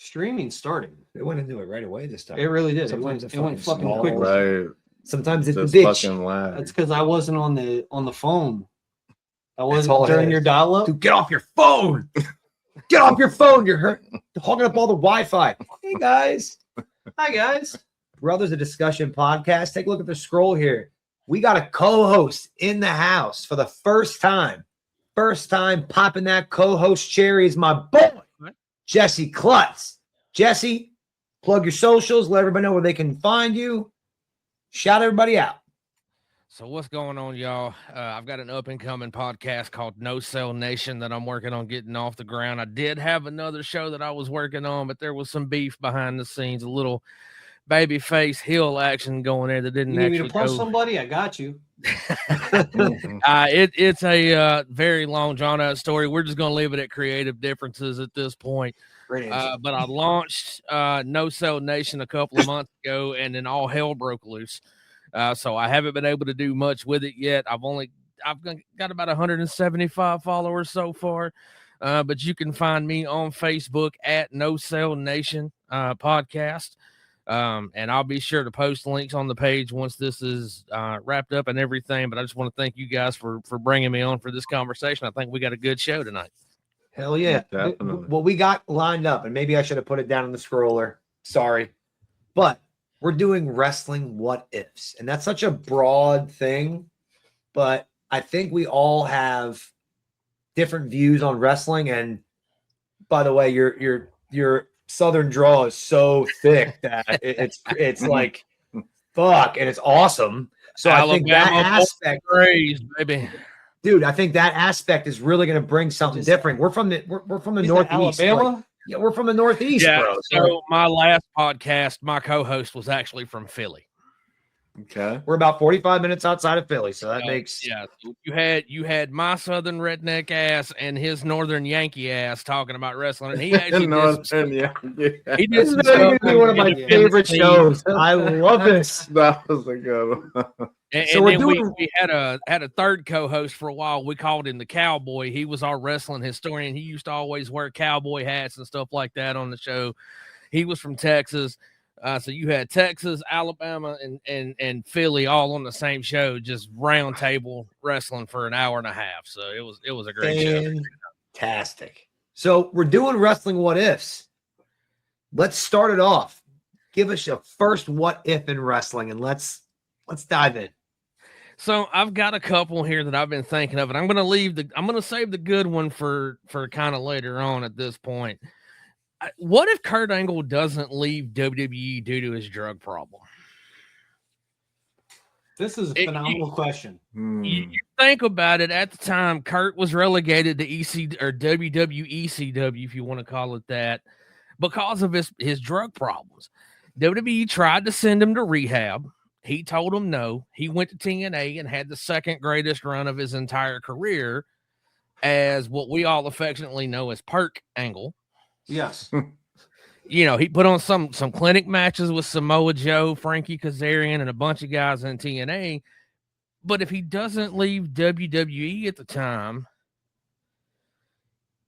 streaming starting. It went into it right away this time. It really did. Sometimes It went fucking small. quickly. Right. Sometimes it's Just the bitch. fucking lag. That's because I wasn't on the phone. I all wasn't it during is. your dial-up. Dude, get off your phone. Get off your phone. You're hogging up all the Wi-Fi. Hey, guys. Hi, guys. Brothers, a discussion podcast. Take a look at the scroll here. We got a co-host in the house for the first time. First time popping that co-host cherry is my boy, Jesse Clutts. Jesse, plug your socials. Let everybody know where they can find you. Shout everybody out. So what's going on, y'all? I've got an up-and-coming podcast called No Sell Nation that I'm working on getting off the ground. I did have another show that I was working on, but there was some beef behind the scenes, a little baby face heel action going there that didn't You need actually me to punch go. somebody? I got you. It's a very long, drawn-out story. We're just going to leave it at creative differences at this point. Great answer. But I launched No Sell Nation a couple of months ago, and then all hell broke loose. So I haven't been able to do much with it yet. I've got about 175 followers so far. But you can find me on Facebook at No Sell Nation podcast. And I'll be sure to post links on the page once this is wrapped up and everything. But I just want to thank you guys for bringing me on for this conversation. I think we got a good show tonight. Hell yeah. Definitely. What we got lined up, and maybe I should have put it down on the scroller. Sorry. But we're doing wrestling what ifs. And that's such a broad thing. But I think we all have different views on wrestling. And by the way, your Southern draw is so thick that it's like fuck, and it's awesome. So I think that aspect, praise, baby. dude, I think that aspect is really going to bring something different. We're from the Northeast, Alabama. like, yeah, we're from the Northeast, Yeah. bro. So my last podcast, my co-host was actually from Philly. Okay. We're about 45 minutes outside of Philly, so that makes You had my Southern redneck ass and his Northern Yankee ass talking about wrestling, and he actually he This did is some going stuff to be one of my favorite shows. I love this. That was a good one. And, So and we're then doing- we had a third co-host for a while. We called him the Cowboy. He was our wrestling historian. He used to always wear cowboy hats and stuff like that on the show. He was from Texas. So you had Texas, Alabama, and Philly all on the same show, just round table wrestling for an hour and a half. So it was a great show. Fantastic. So we're doing wrestling what ifs. Let's start it off. Give us your first what if in wrestling, and let's dive in. So I've got a couple here that I've been thinking of, and I'm gonna save the good one for kind of later on at this point. What if Kurt Angle doesn't leave WWE due to his drug problem? This is a phenomenal question. You think about it. At the time, Kurt was relegated to EC or WWECW, if you want to call it that, because of his drug problems. WWE tried to send him to rehab. He told him no. He went to TNA and had the second greatest run of his entire career as what we all affectionately know as Perk Angle. Yes. You know, he put on some clinic matches with Samoa Joe, Frankie Kazarian, and a bunch of guys in TNA. But if he doesn't leave WWE at the time,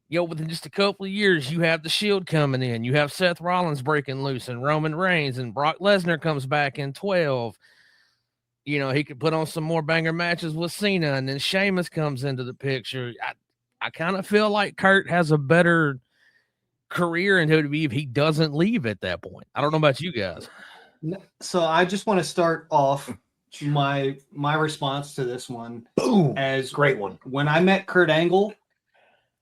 you know, within just a couple of years, you have the Shield coming in. You have Seth Rollins breaking loose and Roman Reigns, and Brock Lesnar comes back in 12. You know, he could put on some more banger matches with Cena, and then Sheamus comes into the picture. I kind of feel like Kurt has a better career in WWE if he doesn't leave at that point. I don't know about you guys. So I just want to start off my response to this one. Boom. As Great one. When I met Kurt Angle,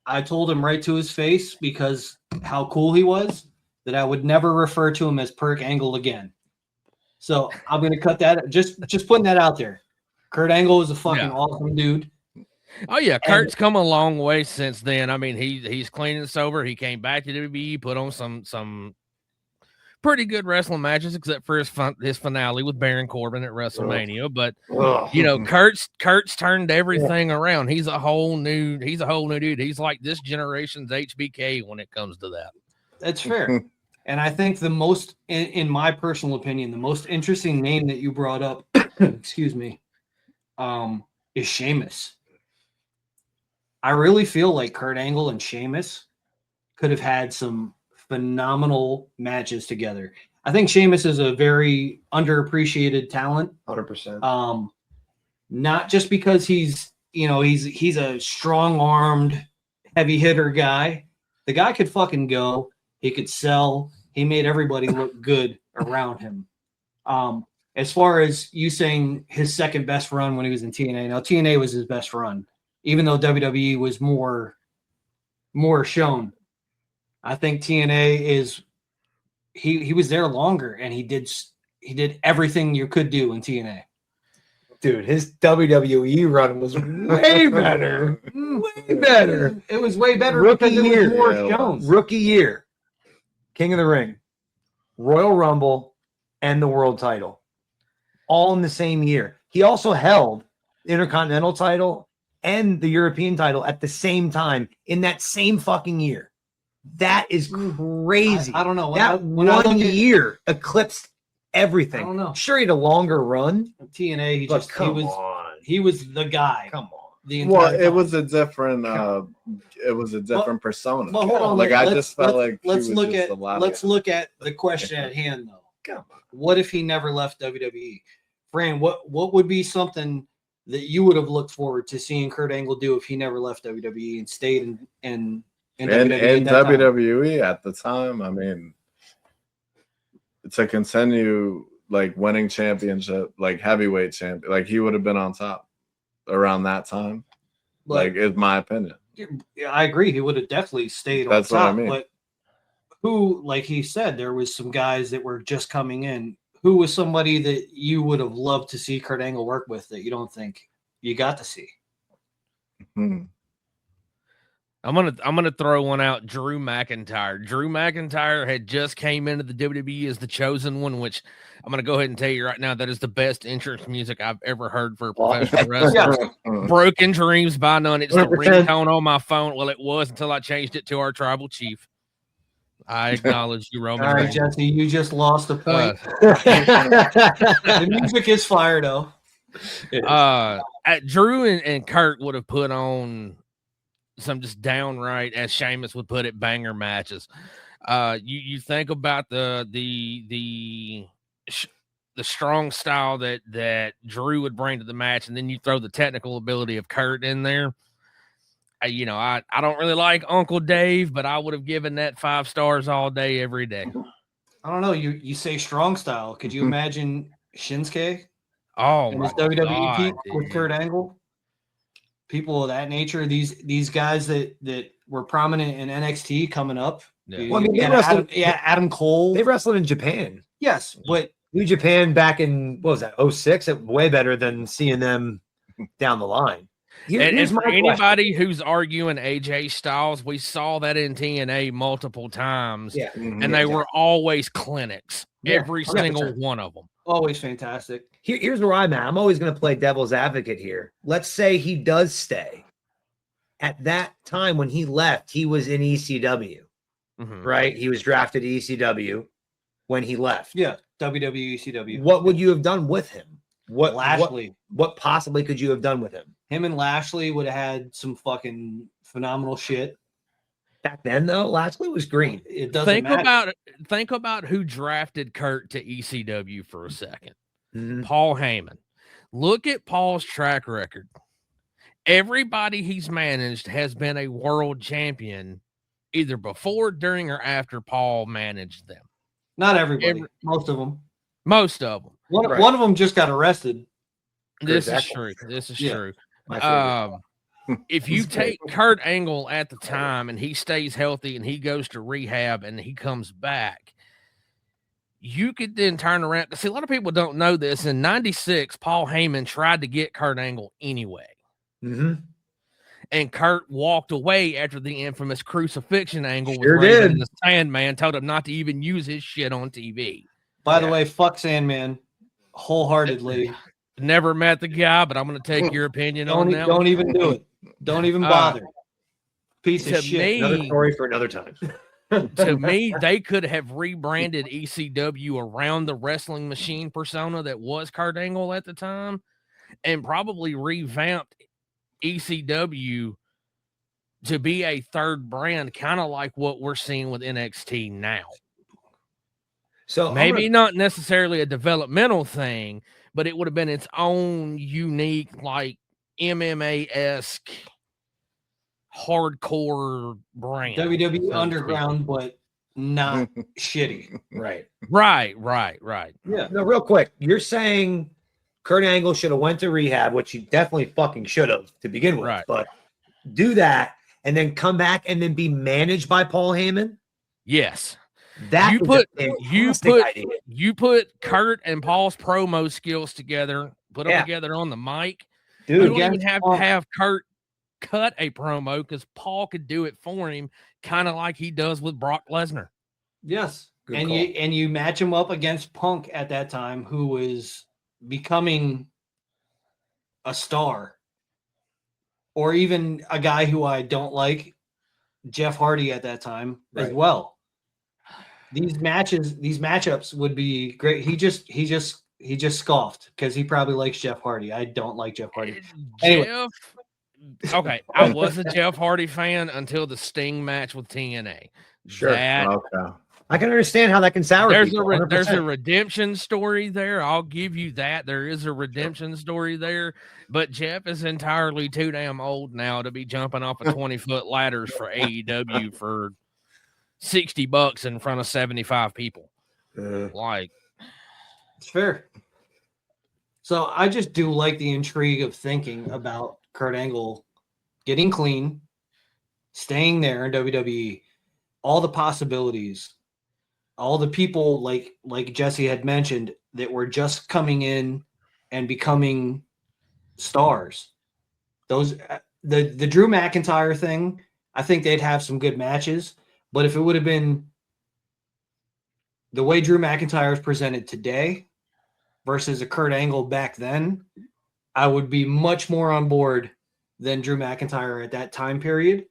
I told him right to his face, because how cool he was, that I would never refer to him as Perk Angle again. So I'm going to cut that. Just putting that out there. Kurt Angle is a fucking awesome dude. Oh yeah, Kurt's come a long way since then. I mean, he's clean and sober. He came back to WWE, put on some pretty good wrestling matches, except for his finale with Baron Corbin at WrestleMania. But you know, Kurt's turned everything around. He's a whole new dude. He's like this generation's HBK when it comes to that. That's fair. And I think the most, in my personal opinion, the most interesting name that you brought up, excuse me, is Sheamus. I really feel like Kurt Angle and Sheamus could have had some phenomenal matches together. I think Sheamus is a very underappreciated talent. 100%. Not just because he's a strong-armed, heavy hitter guy. The guy could fucking go. He could sell. He made everybody look good around him. As far as you saying his second best run when he was in TNA, now TNA was his best run, even though WWE was more shown. I think TNA is he was there longer, and he did everything you could do in TNA. Dude, his WWE run was way better. Way better. It was way better Rookie because year. it was more Yeah, it shown. Rookie year, King of the Ring, Royal Rumble, and the world title, all in the same year. He also held the Intercontinental title and the European title at the same time in that same fucking year. That is crazy. I don't know. When I look at year eclipsed everything. I don't know. Sure, he had a longer run. TNA, He he was the guy. Come on. The entire Well, it time. was a different persona. But hold on, like I let's- just felt like let's she was look just at a lot let's of, look at the question at hand though. Come on. What if he never left WWE? Fran, what would be something that you would have looked forward to seeing Kurt Angle do if he never left WWE and stayed in WWE in at that time? WWE at the time? I mean, to continue like winning championship, like heavyweight champion, like he would have been on top around that time. Like, is my opinion. Yeah, I agree. He would have definitely stayed That's on what I top. mean. But who, like he said, there was some guys that were just coming in. Who was somebody that you would have loved to see Kurt Angle work with that you don't think you got to see? Hmm. I'm gonna throw one out. Drew McIntyre. Drew McIntyre had just came into the WWE as the chosen one, which I'm gonna go ahead and tell you right now that is the best entrance music I've ever heard for a professional wrestler. Broken Dreams by None. It's the 100%. ringtone on my phone. Well, it was until I changed it to our tribal chief. I acknowledge you, Roman All right, Reigns. Jesse, you just lost a point. The music is fire, though. Drew and Kurt would have put on some just downright, as Sheamus would put it, banger matches. You think about the strong style that Drew would bring to the match, and then you throw the technical ability of Kurt in there. I don't really like Uncle Dave, but I would have given that 5 stars all day, every day. I don't know. You say strong style. Could you imagine Shinsuke Oh and my his WWE God, peak with dude. Kurt Angle? People of that nature, these guys that were prominent in NXT coming up. Yeah. Well, I mean, You they got wrestled- Adam Cole. They wrestled in Japan. Yes, but New Japan back in, what was that, 06? It way better than seeing them down the line. And Here's for my question. anybody who's arguing AJ Styles, we saw that in TNA multiple times, Yeah. and they were always clinics, Yeah, every 100%. single one of them. always fantastic. Here's where I'm at. I'm always going to play devil's advocate here. Let's say he does stay. At that time when he left, he was in ECW, Mhm. right? He was drafted to ECW when he left. Yeah, WWE, CW. What would you have done with him? What Lashley. What possibly could you have done with him? Him and Lashley would have had some fucking phenomenal shit. Back then, though, Lashley was green. It doesn't matter. Think about who drafted Kurt to ECW for a second. Mhm. Paul Heyman. Look at Paul's track record. Everybody he's managed has been a world champion either before, during, or after Paul managed them. Not everybody. Most of them. Most of them. Right. One of them just got arrested. This is Exactly. true. This is Yeah. true. My favorite. If you He's take Kurt Angle at the time and he stays healthy and he goes to rehab and he comes back, you could then turn around. See, a lot of people don't know this. In '96, Paul Heyman tried to get Kurt Angle anyway. Mhm. And Kurt walked away after the infamous crucifixion angle Sure with Raven did. and the Sandman, told him not to even use his shit on TV. By the Yeah. way, fuck Sandman wholeheartedly. Never met the guy, but I'm going to take your opinion on that. Don't even do it. Don't even bother. Piece to of shit. me- Another story for another time. To me, they could have rebranded ECW around the wrestling machine persona that was Kurt Angle at the time, and probably revamped ECW to be a third brand, kind of like what we're seeing with NXT now. So Maybe not necessarily a developmental thing, but it would have been its own unique, like MMA-esque hardcore brand. WWE so to Underground, but not shitty. right. Right. Yeah. No, real quick. You're saying Kurt Angle should have went to rehab, which he definitely fucking should have to begin with. Right. But do that and then come back and then be managed by Paul Heyman. Yes. That You is put- a fantastic idea. You put Kurt and Paul's promo skills together, put them Yeah. together on the mic. Dude, You don't against even have to Punk. have Kurt cut a promo because Paul could do it for him, kind of like he does with Brock Lesnar. Yes. Good And call. you match him up against Punk at that time, who was becoming a star. Or even a guy who I don't like, Jeff Hardy at that time as Right. well. These matchups would be great. He just scoffed because he probably likes Jeff Hardy. I don't like Jeff Hardy. Anyway. Okay, I was a Jeff Hardy fan until the Sting match with TNA. Sure. That Okay. I can understand how that can sour there's people. there's a 100%. redemption story there. I'll give you that. There is a redemption story there, but Jeff is entirely too damn old now to be jumping off of 20-foot ladders for AEW for $60 in front of 75 people. Like, It's fair. So I just do like the intrigue of thinking about Kurt Angle getting clean, staying there in WWE, all the possibilities, all the people like Jesse had mentioned that were just coming in and becoming stars. Those the Drew McIntyre thing, I think they'd have some good matches, but if it would have been the way Drew McIntyre is presented today versus a Kurt Angle back then, I would be much more on board than Drew McIntyre at that time period.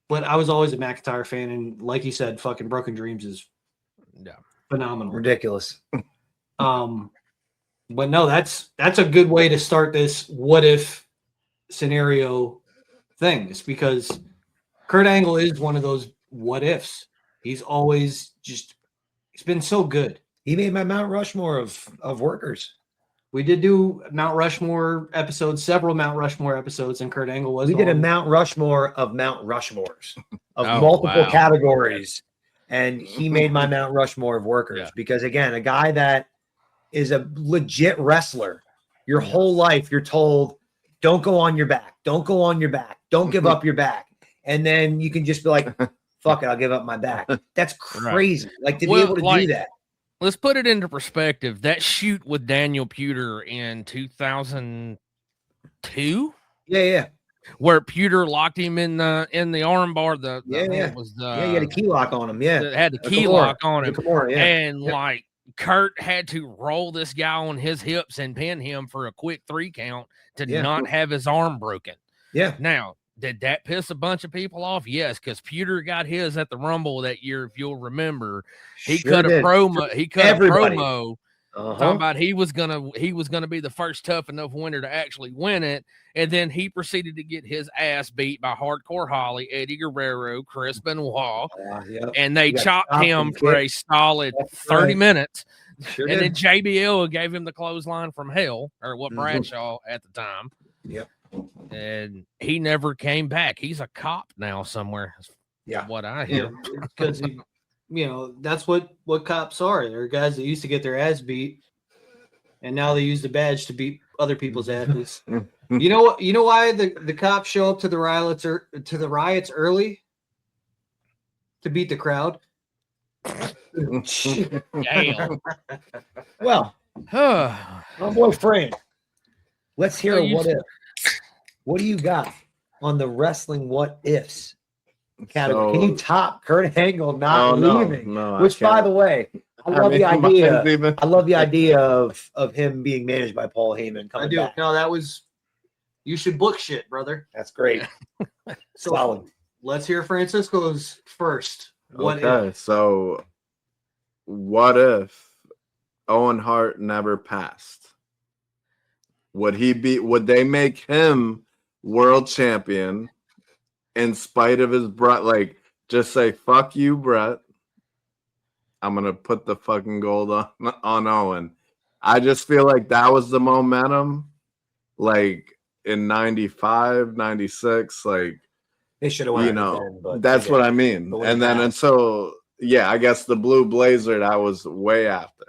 But I was always a McIntyre fan, and like you said, fucking Broken Dreams is phenomenal. Ridiculous. But no, that's a good way to start this what if scenario things, because Kurt Angle is one of those what ifs. He's always he's been so good. He made my Mount Rushmore of workers. We did do Mount Rushmore episodes, several Mount Rushmore episodes, and Kurt Angle was We did a on. Mount Rushmore of Mount Rushmores of Oh, multiple wow. categories. And he made my Mount Rushmore of workers Yeah. because, again, a guy that is a legit wrestler, your whole life you're told, don't go on your back. Don't go on your back. Don't give up your back. And then you can just be like, fuck it, I'll give up my back. That's crazy. Like, to be able to do that. Let's put it into perspective. That shoot with Daniel Puder in 2002, Yeah. where Puder locked him in the armbar. It was You had a key lock on him. Yeah. that had the key Kimura. lock on him, Kimura, yeah. and like Kurt had to roll this guy on his hips and pin him for a quick 3 count to Yeah. not have his arm broken. Yeah. Now, did that piss a bunch of people off? Yes, because Puder got his at the Rumble that year. If you'll remember, he Sure cut a did. promo. He cut Everybody. a promo talking about he was gonna be the first tough enough winner to actually win it, and then he proceeded to get his ass beat by Hardcore Holly, Eddie Guerrero, Chris Benoit, Yep. and they He got chopped chopped him and for a kicked. solid That's 30 right. minutes. Sure And did. then JBL gave him the clothesline from hell, or what Mhm. Bradshaw at the time. Yep. And he never came back. He's a cop now somewhere. Yeah. What I Yeah, hear. because that's what cops are. They're guys that used to get their ass beat, and now they use the badge to beat other people's asses. You know what? You know why the cops show up to the riots early? To beat the crowd. Damn. Well, Huh. my boy Frank, let's hear So a you what if. What do you got on the wrestling what ifs category? Can you top Kurt Angle not leaving? No, Which, by the way, I love the idea. Even, I love the idea of him being managed by Paul Heyman. I Coming do. back. No, that was. You should book shit, brother. That's great. So Solid. let's hear Francisco's first. What okay, if? so what if Owen Hart never passed? Would they make him world champion in spite of his Brett, like just say fuck you, Brett. I'm gonna put the fucking gold on Owen. I just feel like that was the momentum, like in 95, 96, like They should have went then, but that's what I mean. But And then, and so, yeah, I guess the blue blazer, that was way after.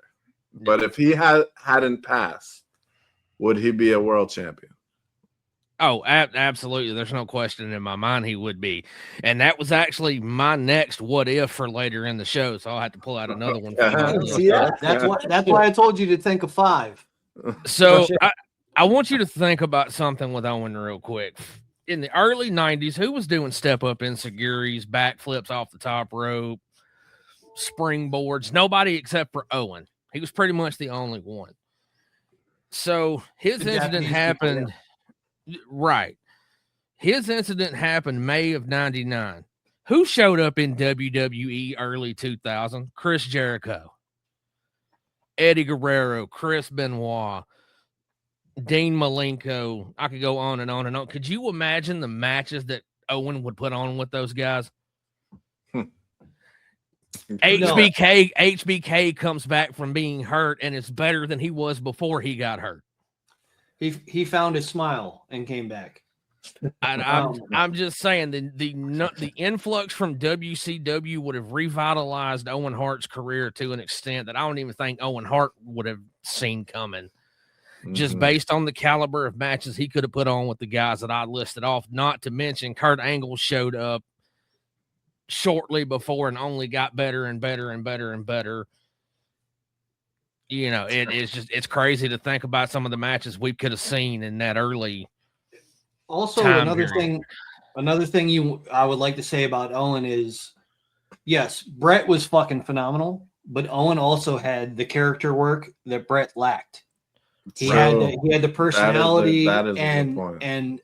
But if he hadn't passed, would he be a world champion? Oh, absolutely. There's no question in my mind he would be. And that was actually my next what if for later in the show. So I'll have to pull out another one. See that? That's why I told you to think of 5. So I want you to think about something with Owen real quick. In the early 90s, who was doing step up insecurities, backflips off the top rope, springboards? Nobody except for Owen. He was pretty much the only one. So his incident happened. Right. His incident happened May of 99. Who showed up in WWE early 2000? Chris Jericho, Eddie Guerrero, Chris Benoit, Dean Malenko. I could go on and on and on. Could you imagine the matches that Owen would put on with those guys? HBK comes back from being hurt and is better than he was before he got hurt. He found his smile and came back. I'm just saying the influx from WCW would have revitalized Owen Hart's career to an extent that I don't even think Owen Hart would have seen coming. Just based on the caliber of matches he could have put on with the guys that I listed off. Not to mention Kurt Angle showed up shortly before and only got better and better and better and better. You know, it's crazy to think about some of the matches we could have seen in that early. Also, another thing I would like to say about Owen is, yes, Brett was fucking phenomenal, but Owen also had the character work that Brett lacked. He had the personality, and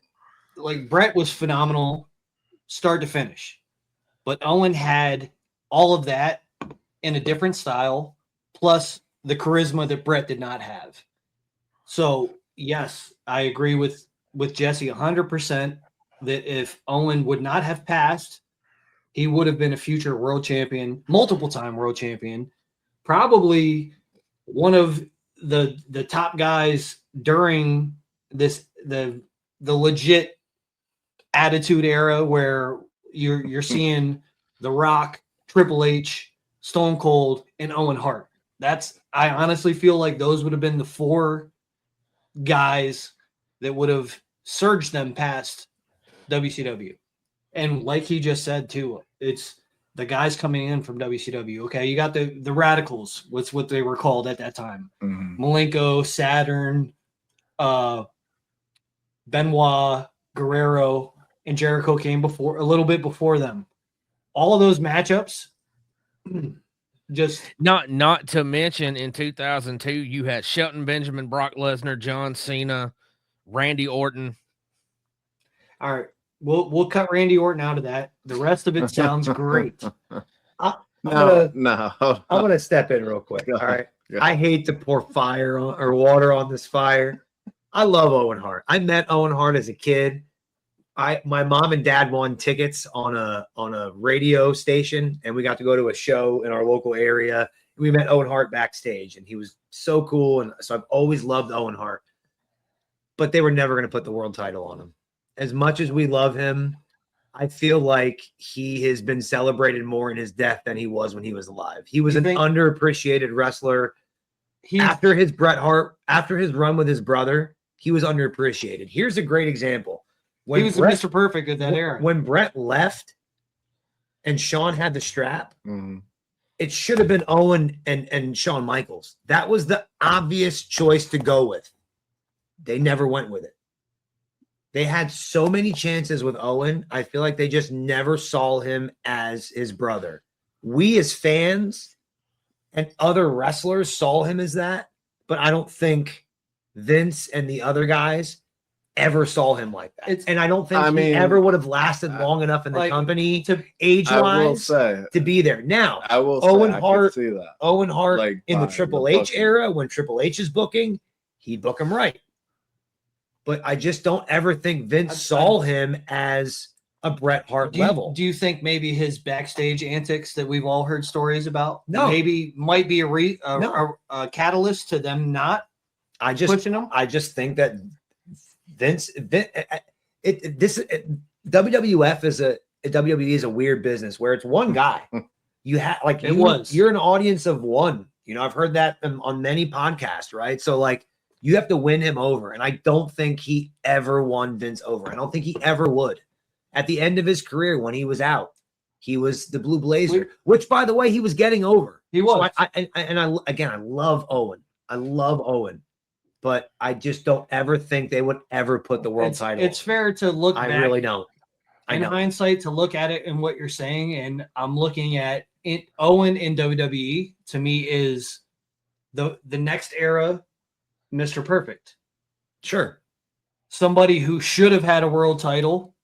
like Brett was phenomenal, start to finish, but Owen had all of that in a different style, plus the charisma that Brett did not have. So yes, I agree with Jesse 100% that if Owen would not have passed, he would have been a future world champion, multiple time world champion, probably one of the top guys during the legit attitude era where you're seeing The Rock, Triple H, Stone Cold, and Owen Hart. I honestly feel like those would have been the 4 guys that would have surged them past WCW. And like he just said too, it's the guys coming in from WCW. Okay, you got the Radicals, what's what they were called at that time. Malenko, Saturn, Benoit, Guerrero, and Jericho came before, a little bit before them. All of those matchups, just not to mention in 2002, you had Shelton Benjamin, Brock Lesnar, John Cena, Randy Orton. All right, we'll cut Randy Orton out of that. The rest of it sounds great. I'm gonna step in real quick. All right. I hate to pour fire on, or water on this fire. I love Owen Hart. I met Owen Hart as a kid. My mom and dad won tickets on a radio station, and we got to go to a show in our local area. We met Owen Hart backstage, and he was so cool. And so I've always loved Owen Hart, but they were never going to put the world title on him. As much as we love him, I feel like he has been celebrated more in his death than he was when he was alive. He was an underappreciated wrestler. After his run with his brother, he was underappreciated. Here's a great example. He was Mr. Perfect at that era. When Brett left and Shawn had the strap, it should have been Owen and Shawn Michaels. That was the obvious choice to go with. They never went with it. They had so many chances with Owen. I feel like they just never saw him as his brother. We as fans and other wrestlers saw him as that, but I don't think Vince and the other guys ever saw him like that. And I don't think he ever would have lasted long enough in the company to age-wise to be there. Now, Owen Hart like, in the Triple H era, when Triple H is booking, he'd book him right. But I just don't ever think Vince saw him as a Bret Hart level. Do you think maybe his backstage antics that we've all heard stories about No. maybe might be a catalyst to them not pushing him? I just think that WWF is WWE is a weird business where it's one guy. You have you're an audience of one. You know, I've heard that on many podcasts, right? So like you have to win him over. And I don't think he ever won Vince over. I don't think he ever would. At the end of his career, when he was out, he was the Blue Blazer, which by the way, he was getting over. He was. So I love Owen. I love Owen. But I just don't ever think they would ever put the world title. It's fair to look back. I really don't. In hindsight, to look at it and what you're saying, and I'm looking at it, Owen in WWE to me is the next era, Mr. Perfect. Sure. Somebody who should have had a world title,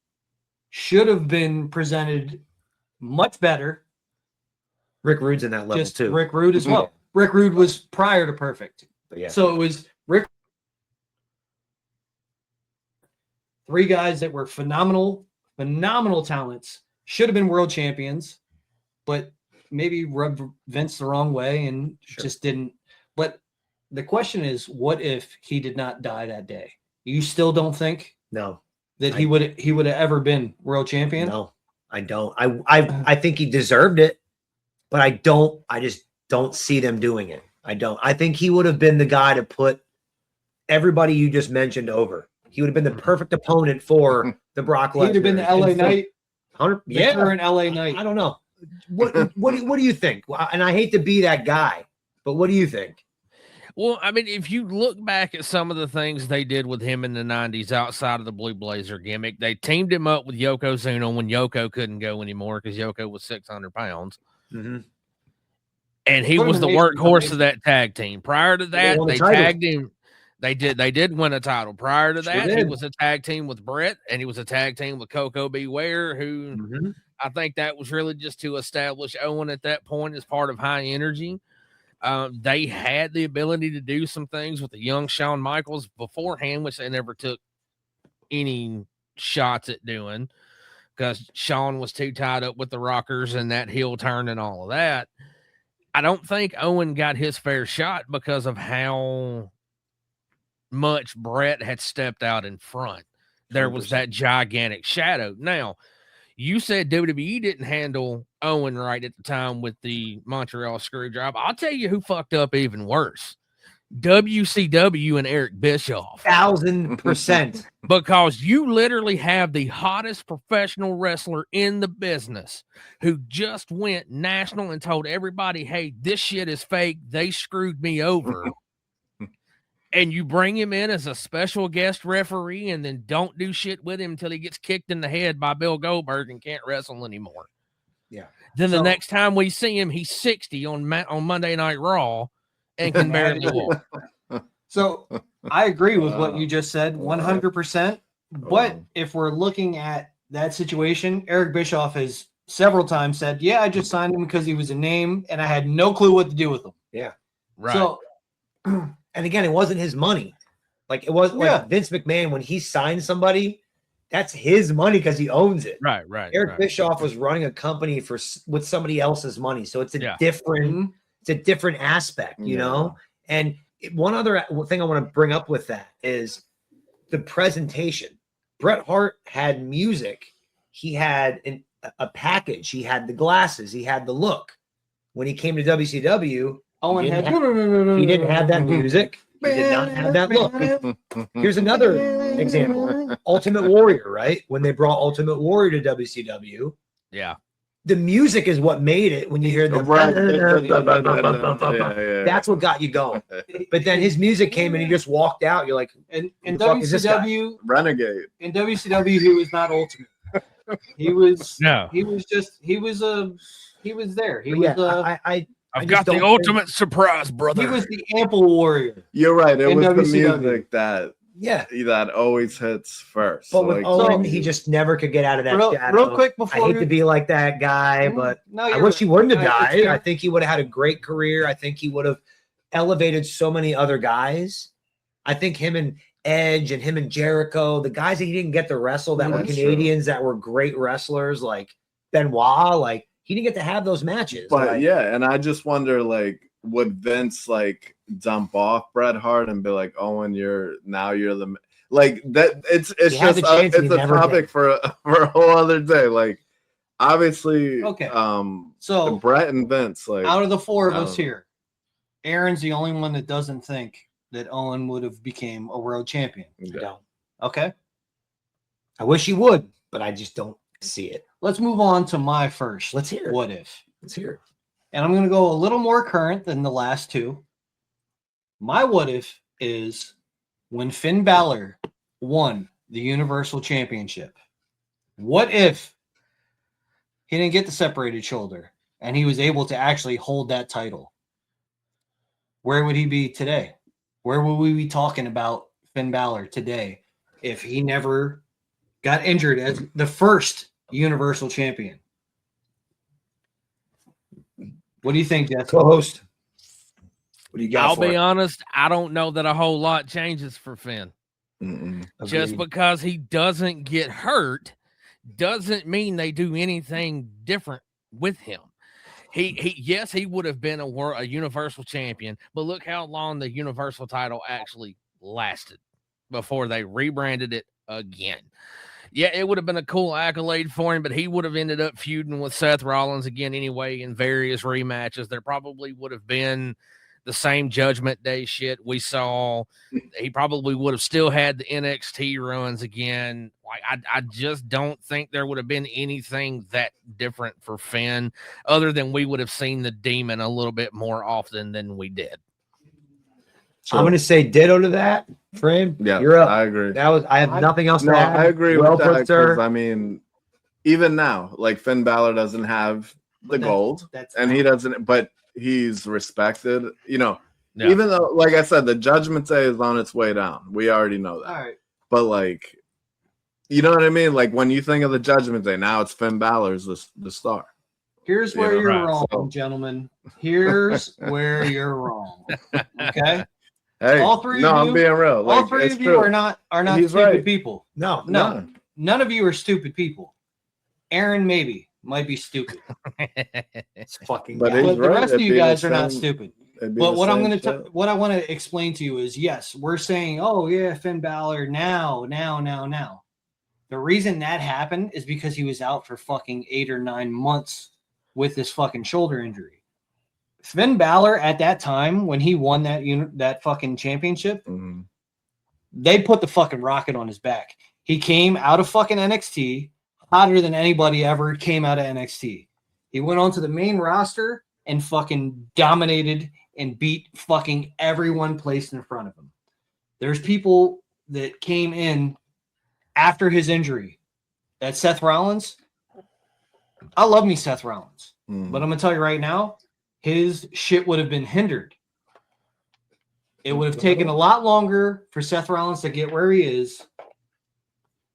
should have been presented much better. Rick Rude's in that level too. Rick Rude as well. Rick Rude was prior to Perfect. But yeah. So it was Rick. Three guys that were phenomenal talents, should have been world champions, but maybe rubbed Vince the wrong way and just didn't. But the question is, what if he did not die that day? You still don't think that he would have ever been world champion? No, I don't. I think he deserved it, but I just don't see them doing it. I don't. I think he would have been the guy to put everybody you just mentioned over. He would have been the perfect opponent for the Brock Lesnar. He'd have been the LA Knight. Yeah, current LA Knight. I don't know. What do you think? And I hate to be that guy, but what do you think? Well, I mean, if you look back at some of the things they did with him in the 90s outside of the Blue Blazer gimmick, they teamed him up with Yokozuna when Yoko couldn't go anymore because Yoko was 600 pounds. Mm-hmm. And he was the workhorse of that tag team. Prior to that, they tagged him. They did win a title. Prior to that, he was a tag team with Brett, and he was a tag team with Coco Beware, who I think that was really just to establish Owen at that point as part of High Energy. They had the ability to do some things with the young Shawn Michaels beforehand, which they never took any shots at doing because Shawn was too tied up with the Rockers and that heel turn and all of that. I don't think Owen got his fair shot because of how much Brett had stepped out in front. There was that gigantic shadow. Now, you said WWE didn't handle Owen right at the time with the Montreal Screwjob. I'll tell you who fucked up even worse. WCW and Eric Bischoff. 1000%. Because you literally have the hottest professional wrestler in the business who just went national and told everybody, hey, this shit is fake. They screwed me over. And you bring him in as a special guest referee and then don't do shit with him until he gets kicked in the head by Bill Goldberg and can't wrestle anymore. Yeah. Then the next time we see him, he's 60 on Monday Night Raw and can barely walk. So I agree with what you just said, 100%. But if we're looking at that situation, Eric Bischoff has several times said, yeah, I just signed him because he was a name and I had no clue what to do with him. Yeah. Right. So, and again, it wasn't his money. Like it was like Vince McMahon, when he signed somebody, that's his money because he owns it. Right. Eric Bischoff was running a company with somebody else's money. So it's a different aspect, you know? And one other thing I want to bring up with that is the presentation. Bret Hart had music. He had a package. He had the glasses. He had the look. When he came to WCW, he didn't have that music. He did not have that look. Here's another example. Ultimate Warrior, right? When they brought Ultimate Warrior to WCW. Yeah. The music is what made it when you hear the that's what got you going. But then his music came and he just walked out. You're like, in WCW, Renegade. In WCW, he was not Ultimate. He was there. He was I've got the ultimate surprise, brother. He was the ample warrior. You're right. It was WCW. the music that always hits first. But with Owen, he just never could get out of that shadow. Real quick before I hate to be like that guy, but I wish he wouldn't have died. I think he would have had a great career. I think he would have elevated so many other guys. I think him and Edge and him and Jericho, the guys that he didn't get to wrestle that were That's Canadians that were great wrestlers, like Benoit, like he didn't get to have those matches. But like, yeah, and I just wonder, like, would Vince like dump off Bret Hart and be like, Owen, you're the like that? It's He had just the chance and it's he a never topic did. for a whole other day. Like, obviously, Okay. So So Bret and Vince, like, out of the four of I us don't know. here, Aaron's the only one that doesn't think that Owen would have became a world champion. I don't. Okay. I wish he would, but I just don't see it. Let's move on to my first. Let's hear it. What if? Let's hear it. And I'm going to go a little more current than the last two. My what if is when Finn Balor won the Universal Championship. What if he didn't get the separated shoulder and he was able to actually hold that title? Where would he be today? Where would we be talking about Finn Balor today if he never got injured as the first Universal Champion? What do you think, Jesse? Co-host. What do you got? I'll for be it? honest, I don't know that a whole lot changes for Finn. Just Agreed. because he doesn't get hurt doesn't mean they do anything different with him. Yes, he would have been a Universal Champion, but look how long the Universal title actually lasted before they rebranded it again. Yeah, it would have been a cool accolade for him, but he would have ended up feuding with Seth Rollins again anyway in various rematches. There probably would have been the same Judgment Day shit we saw. He probably would have still had the NXT runs again. Like I just don't think there would have been anything that different for Finn, other than we would have seen the Demon a little bit more often than we did. I'm going to say ditto to that, Frame. Yeah, you're up. I agree. I have nothing else to No, add. I agree Well with that put, sir. because I mean, even now, like Finn Balor doesn't have the gold, and he doesn't, but he's respected. You know, Yeah. even though, like I said, the Judgment Day is on its way down. We already know that. All right. But like, you know what I mean? Like when you think of the Judgment Day, now it's Finn Balor's the star. Here's where Yeah, you're right. wrong, So- gentlemen. Here's where you're wrong. Okay? Hey, All three no, of I'm you- being real. All Like, three it's of you true. are not He's stupid right. people. No. No. None of you are stupid people. Aaron maybe might be stupid. It's fucking But guy. he's But the right. rest of It'd you be the guys are not same- stupid. it'd be But the what I'm same going to shit. what I want to explain to you is yes, we're saying, oh yeah, Finn Balor now. The reason that happened is because he was out for fucking 8 or 9 months with this fucking shoulder injury. Finn Balor at that time when he won that fucking championship, Mhm. they put the fucking rocket on his back. He came out of fucking NXT hotter than anybody ever came out of NXT. He went onto the main roster and fucking dominated and beat fucking everyone placed in front of him. There's people that came in after his injury. That Seth Rollins. I love me Seth Rollins. Mhm. But I'm going to tell you right now, his shit would have been hindered. It would have taken a lot longer for Seth Rollins to get where he is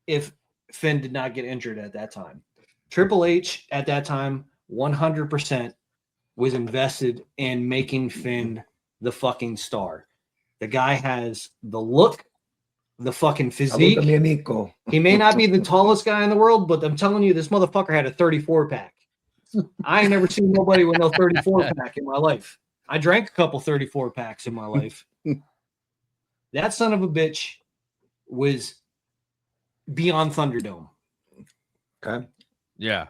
if Finn did not get injured at that time. Triple H at that time 100% was invested in making Finn the fucking star. The guy has the look, the fucking physique. Saluda, mi amigo. He may not be the tallest guy in the world, but I'm telling you, this motherfucker had a 34 pack. I ain't never seen nobody with no 34 pack in my life. I drank a couple 34 packs in my life. That son of a bitch was beyond Thunderdome. Okay. Yeah.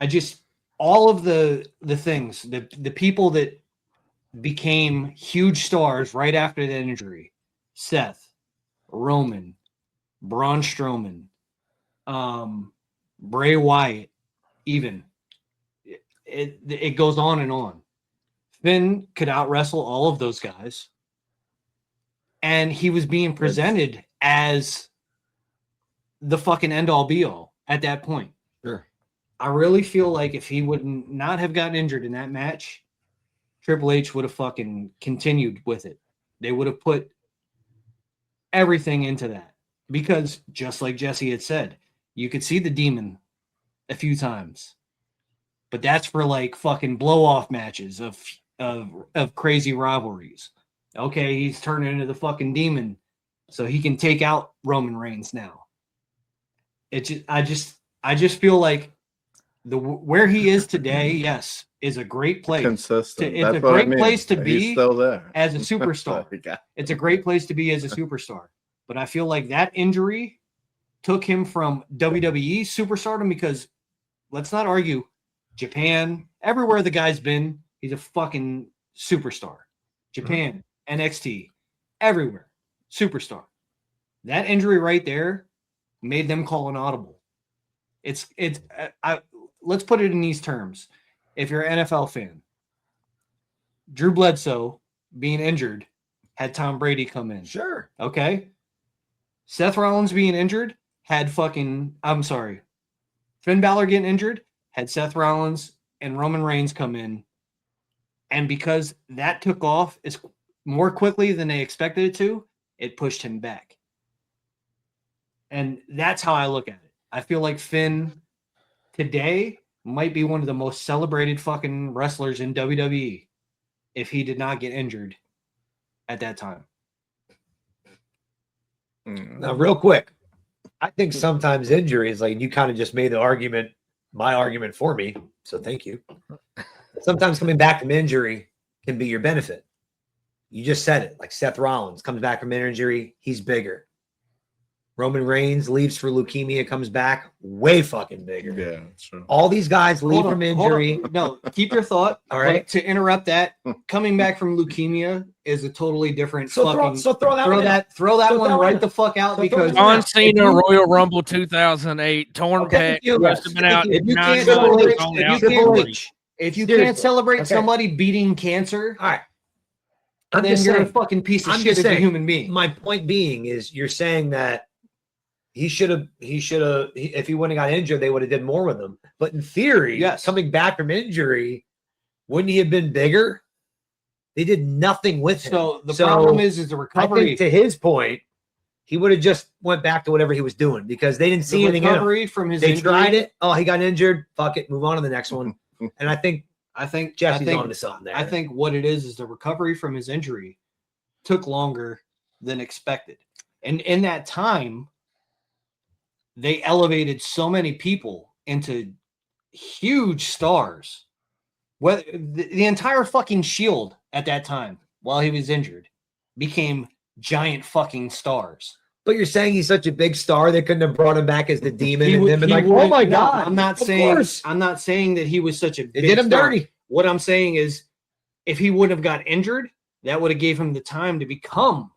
I just all of the things, the people that became huge stars right after that injury, Seth, Roman, Braun Strowman, Bray Wyatt, even it goes on and on. Finn could out wrestle all of those guys, and he was being presented as the fucking end all be all at that point. Sure. I really feel like if he would not have gotten injured in that match, Triple H would have fucking continued with it. They would have put everything into that because just like Jesse had said, you could see the Demon a few times, but that's for like fucking blow off matches of crazy rivalries. Okay, he's turning into the fucking Demon so he can take out Roman Reigns now. I just feel like where he is today, yes, is a great place. Consistent. It's That's a what I great mean. place to He's be still there as a superstar. It's a great place to be as a superstar. But I feel like that injury took him from WWE superstardom, because let's not argue, Japan, everywhere the guy's been, he's a fucking superstar. Japan, NXT, everywhere, superstar. That injury right there made them call an audible. Let's put it in these terms. If you're an NFL fan, Drew Bledsoe being injured had Tom Brady come in. Sure. Okay. Seth Rollins being injured had Finn Balor getting injured had Seth Rollins and Roman Reigns come in. And because that took off as more quickly than they expected it to, it pushed him back. And that's how I look at it. I feel like Finn today might be one of the most celebrated fucking wrestlers in WWE if he did not get injured at that time. Now, real quick, I think sometimes injuries, like you kind of just made my argument for me. So thank you. Sometimes coming back from injury can be your benefit. You just said it. Like Seth Rollins comes back from injury, he's bigger. Roman Reigns leaves for leukemia, comes back way fucking bigger. Yeah, sure. All these guys leave from injury. No, keep your thought. All right. But to interrupt that, coming back from leukemia is a totally different So fucking. throw that one right the fuck out, So because John Cena Royal Rumble 2008 torn Okay, pec must have been out. if you 9 can't months, celebrate, it's only out if you for can't, 3. if you Seriously. can't celebrate Okay. somebody beating cancer, All right. I'm then just you're a saying. fucking piece of I'm shit just as a saying. human being. My point being is you're saying that he should have, if he wouldn't have got injured, they would have did more with him. But in theory, Yes. coming back from injury, wouldn't he have been bigger? They did nothing with him. So the problem is the I recovery. think to his point, he would have just went back to whatever he was doing because they didn't see the anything in him. recovery from his They injury, tried it. Oh, he got injured. Fuck it. Move on to the next one. And I think Jesse's on to something there. I think what it is the recovery from his injury took longer than expected. And in that time, they elevated so many people into huge stars. Whether the entire fucking Shield at that time, while he was injured, became giant fucking stars. But you're saying he's such a big star they couldn't have brought him back as the demon He and would- then been he like, would- oh my no, god. I'm not of saying course. I'm not saying that he was such a It big did him star. dirty. What I'm saying is, if he wouldn't have got injured, that would have gave him the time to become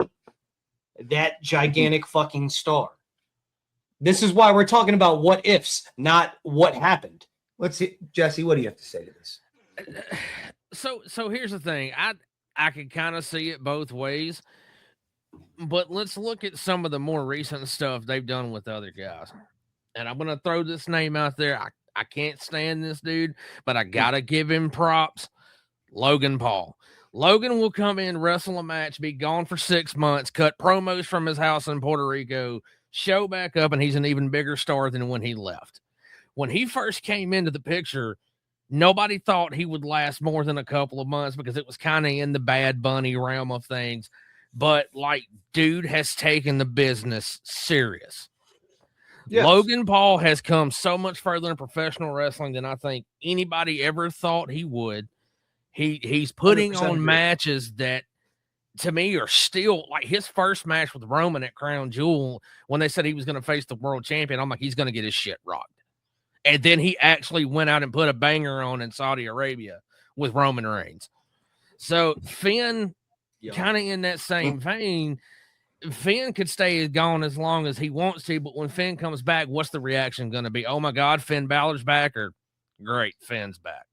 that gigantic fucking star. This is why we're talking about what ifs, not what happened. Let's see, Jesse, what do you have to say to this? So here's the thing. I can kind of see it both ways, but let's look at some of the more recent stuff they've done with other guys. And I'm gonna throw this name out there. I can't stand this dude, but I gotta give him props. Logan Paul. Logan will come in, wrestle a match, be gone for 6 months, cut promos from his house in Puerto Rico, show back up, and he's an even bigger star than when he left. When he first came into the picture, nobody thought he would last more than a couple of months because it was kind of in the Bad Bunny realm of things. But, like, dude has taken the business serious. Yes. Logan Paul has come so much further in professional wrestling than I think anybody ever thought he would. He's putting 100% on agree. matches that, to me, are still like his first match with Roman at Crown Jewel. When they said he was going to face the world champion, I'm like, he's going to get his shit rocked. And then he actually went out and put a banger on in Saudi Arabia with Roman Reigns. So Finn, kind of in that same vein, Finn could stay gone as long as he wants to, but when Finn comes back, what's the reaction going to be? Oh my God, Finn Balor's back, or great, Finn's back.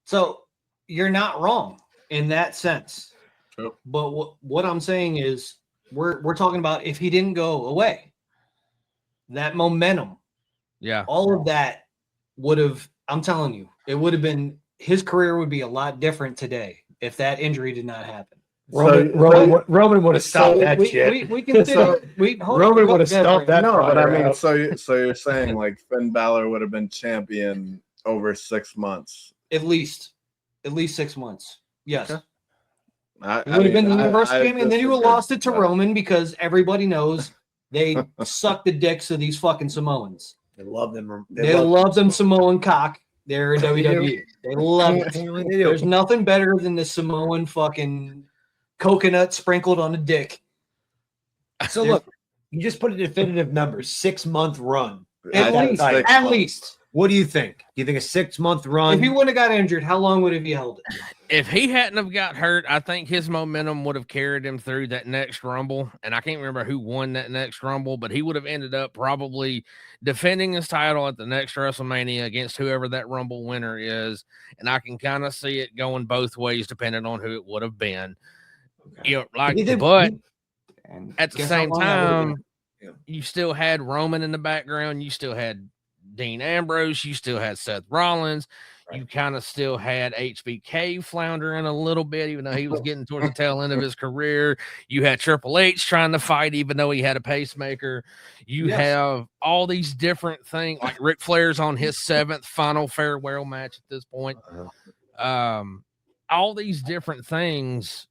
So you're not wrong in that sense. True. But what I'm saying is we're talking about if he didn't go away, that momentum, Yeah. all of that would have, I'm telling you, it would have been, his career would be a lot different today if that injury did not happen. Roman would have stopped that we, shit. We consider Roman would have stopped that. No, but I mean, out. so you're saying like Finn Balor would have been champion over 6 months. at least 6 months. Yes. Okay. It would have been the Universal Champion, and then you would have lost it to but- Roman because everybody knows they suck the dicks of these fucking Samoans. They love them. They love them Samoan cock. They're in They do. WWE. They love it. They do. There's nothing better than the Samoan fucking coconut sprinkled on a dick. So look, you just put a definitive number, 6-month run. At I- least. I- At least. What do you think? Do you think a 6-month run? If he wouldn't have got injured, how long would have he held it? If he hadn't have got hurt, I think his momentum would have carried him through that next Rumble. And I can't remember who won that next Rumble, but he would have ended up probably defending his title at the next WrestleMania against whoever that Rumble winner is. And I can kind of see it going both ways depending on who it would have been. Okay. You know, like, He did- but And at the guess how same long that would've time, Yeah. you still had Roman in the background. You still had Dean Ambrose. You still had Seth Rollins. Right. You kind of still had HBK floundering a little bit, even though he was getting towards the tail end of his career. You had Triple H trying to fight, even though he had a pacemaker. You Yes. have all these different things, like Ric Flair's on his 7th final farewell match at this point. All these different things.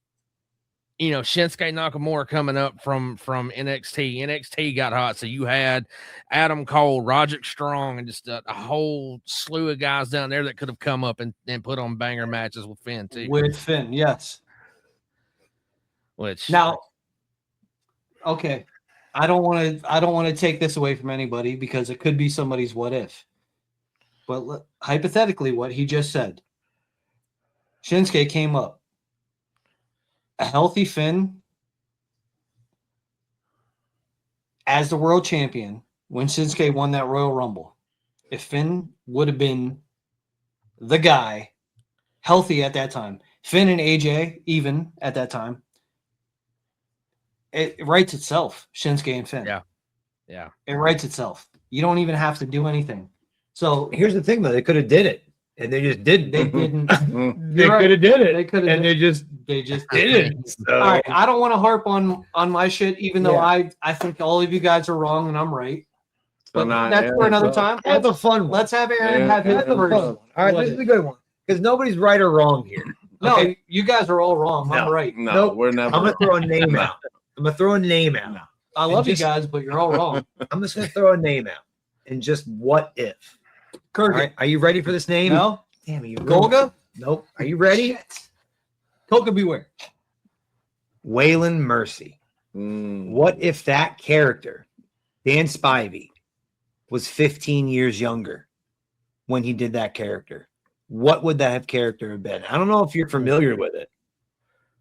You know, Shinsuke Nakamura coming up from NXT. NXT got hot, so you had Adam Cole, Roderick Strong, and just a whole slew of guys down there that could have come up and put on banger matches with Finn too. with Finn, yes. Which Now, okay, I don't want to take this away from anybody because it could be somebody's what if. But hypothetically, what he just said, Shinsuke came up. A healthy Finn as the world champion when Shinsuke won that Royal Rumble. If Finn would have been the guy healthy at that time, Finn and AJ even at that time, it writes itself, Shinsuke and Finn. yeah. It writes itself. You don't even have to do anything. So Here's the thing, though. They could have did it, and they just didn't. they didn't. They You're right. could have did it, They could have. and they just didn't. So, All right, I don't want to harp on my shit, even though Yeah. I think all of you guys are wrong and I'm right. But not that's for another time. have a fun one. Let's have Aaron Yeah, have his yeah, version. All right, What this is is a good one because nobody's right or wrong here. No, Okay. you guys are all wrong. I'm No. right. No, Nope. we're never. I'm gonna throw a name out. I'm gonna throw a name out. I love you just- guys, but you're all wrong. I'm just gonna throw a name out and just what if. All Kurgan. right, are you ready for this name? No? Damn you, Golga? Nope. Are you ready? Coca Beware. Waylon Mercy. Mm. What if that character, Dan Spivey, was 15 years younger when he did that character? What would that character have been? I don't know if you're familiar with it,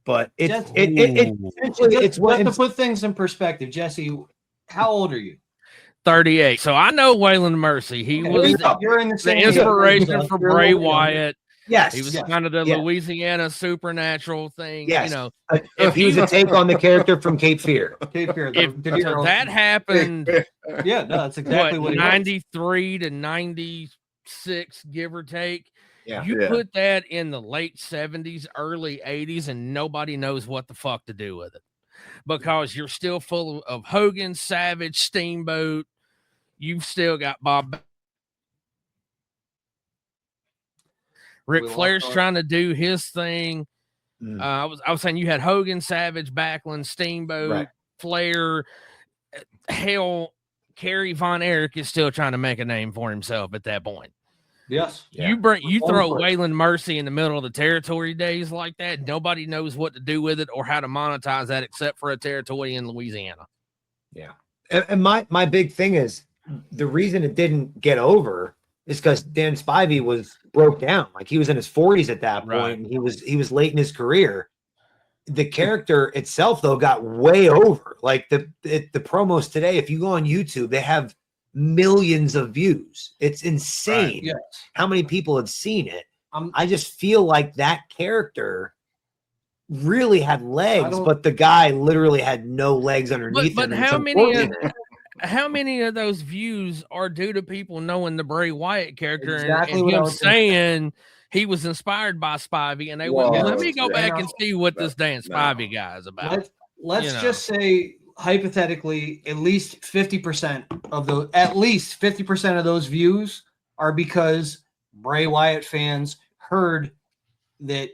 but it's Just- essentially it's what to put things in perspective, Jesse, how old are you? 38. So I know Waylon Mercy. He was You're in the the same inspiration for You're a Bray little younger. Wyatt. yes, He was Yes. kind of the Yeah. Louisiana supernatural thing. Yes. You know, if he was a take on the character from Cape Fear. Cape Fear, if the hero. that happened, Yeah, no, that's exactly what, he was. 93 to 96, give or take. Yeah. You Yeah. put that in the late 70s, early 80s, and nobody knows what the fuck to do with it because you're still full of Hogan, Savage, Steamboat. You've still got Bob. Ric We lost Flair's our- trying to do his thing. Mm. I was saying you had Hogan, Savage, Backlund, Steamboat, Right. Flair. Hell, Kerry Von Erich is still trying to make a name for himself at that point. Yes. Yeah. You throw for it. Waylon Mercy in the middle of the territory days like that, nobody knows what to do with it or how to monetize that except for a territory in Louisiana. And my big thing is the reason it didn't get over is because Dan Spivey was broke down. Like he was in his 40s at that point, Right. and he was late in his career. The character itself, though, got way over. Like the promos today, if you go on YouTube, they have millions of views. It's insane Yes. how many people have seen it. I'm- I just feel like that character really had legs, don't- but the guy literally had no legs underneath But him. and it's how many unfortunate. how many of those views are due to people knowing the Bray Wyatt character Exactly and what I him was saying. saying he was inspired by Spivey and they went, Well, well, let me go yeah. back and see what this Dan No. Spivey guy is about. Let's You know. just say hypothetically, at least 50% of those views are because Bray Wyatt fans heard that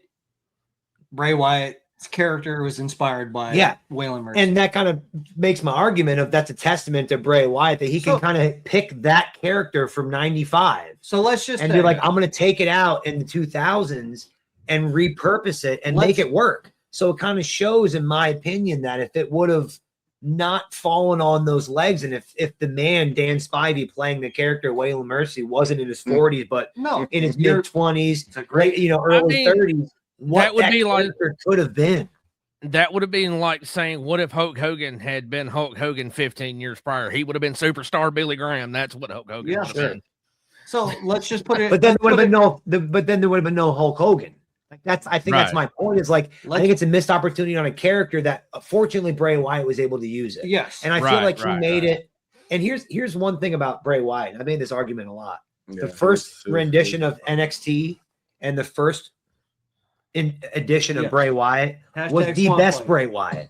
Bray Wyatt character was inspired by Waylon Mercy. And that kind of makes my argument of that's a testament to Bray Wyatt that he can kind of pick that character from 95. So let's just be like, I'm going to take it out in the 2000s and repurpose it and make it work. So it kind of shows, in my opinion, that if it would have not fallen on those legs, and if the man Dan Spivey playing the character Waylon Mercy wasn't in his 40s, but in his mid 20s, it's a great, early 30s, what that would be like could have been. That would have been like saying, what if Hulk Hogan had been Hulk Hogan 15 years prior? He would have been superstar Billy Graham. That's what Hulk Hogan would have been. So let's just put it. But then there would have been but then there would have been no Hulk Hogan. Like I think that's my point. Is like I think it's a missed opportunity on a character that fortunately Bray Wyatt was able to use it. Yes, and I feel like he made it. And here's one thing about Bray Wyatt. I made this argument a lot. The first rendition of NXT and the first edition of Bray Wyatt was the best Bray Wyatt.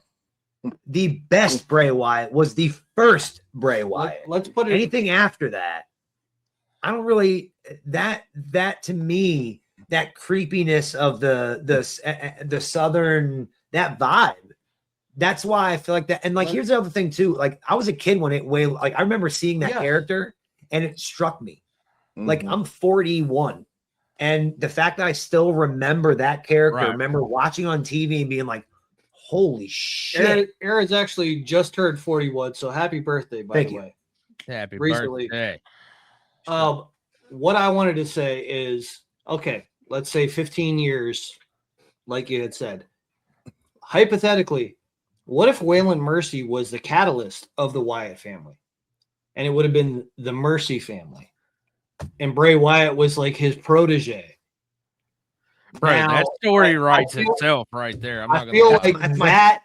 The best Bray Wyatt was the first Bray Wyatt. Let's put it. Anything after that, I don't really that to me, that creepiness of the southern, that vibe. That's why I feel like that. And like here's the other thing too. Like I was a kid when I remember seeing that character and it struck me. Like I'm 41. And the fact that I still remember that character, remember watching on TV and being like, holy shit. Aaron's actually just turned 41, so happy birthday, by the way. Happy birthday. What I wanted to say is, okay, let's say 15 years, like you had said. Hypothetically, what if Waylon Mercy was the catalyst of the Wyatt family? And it would have been the Mercy family. And Bray Wyatt was like his protege. Right, that story writes itself right there. I feel like that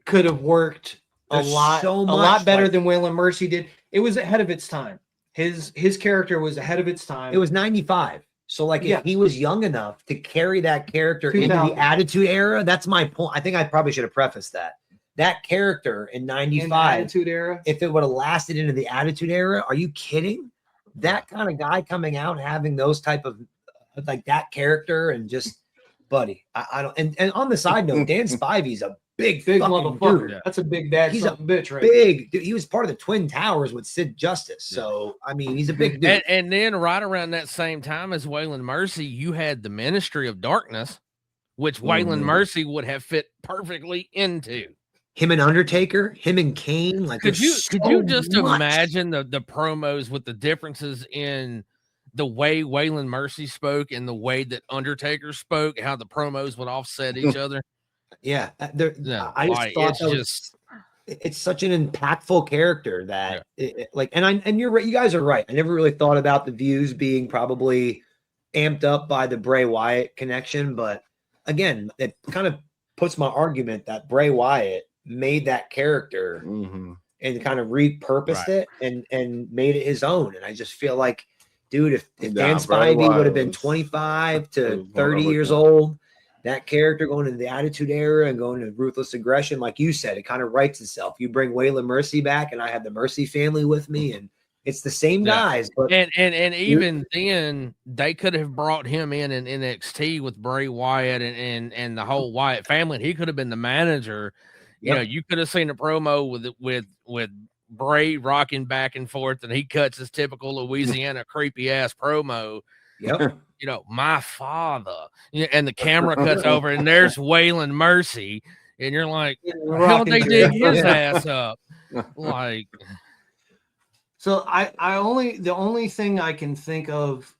could have worked a lot better than Waylon Mercy did. It was ahead of its time. His character was ahead of its time. It was 95. So like if he was young enough to carry that character into the Attitude Era, that's my point. I think I probably should have prefaced that. That character in 95, Attitude Era, if it would have lasted into the Attitude Era, are you kidding? That kind of guy coming out having those type of like that character and just buddy. I don't and on the side note, Dan Spivey's a big motherfucker. Dude. That's a big dad. He's a bitch, right? Big dude. He was part of the Twin Towers with Sid Justice. So I mean he's a big dude. And then right around that same time as Waylon Mercy, you had the Ministry of Darkness, which Waylon Mercy would have fit perfectly into. Him and Undertaker, him and Kane. Like, could you just imagine the promos with the differences in the way Waylon Mercy spoke and the way that Undertaker spoke, how the promos would offset each other? Yeah, I just thought it's such an impactful character that and you're right. You guys are right. I never really thought about the views being probably amped up by the Bray Wyatt connection, but again, it kind of puts my argument that Bray Wyatt made that character and kind of repurposed it and made it his own. And I just feel like, dude, if Dan Spivey would have been 25 to 30 years old, that character going into the Attitude Era and going to Ruthless Aggression, like you said, it kind of writes itself. You bring Waylon Mercy back and I have the Mercy family with me and it's the same guys. But and even then they could have brought him in NXT with Bray Wyatt and the whole Wyatt family. And he could have been the manager. You know, you could have seen a promo with Bray rocking back and forth, and he cuts his typical Louisiana creepy ass promo. Yep. You know, my father, and the camera cuts over, and there's Waylon Mercy, and you're like, how they dig his ass up? Like, so the only thing I can think of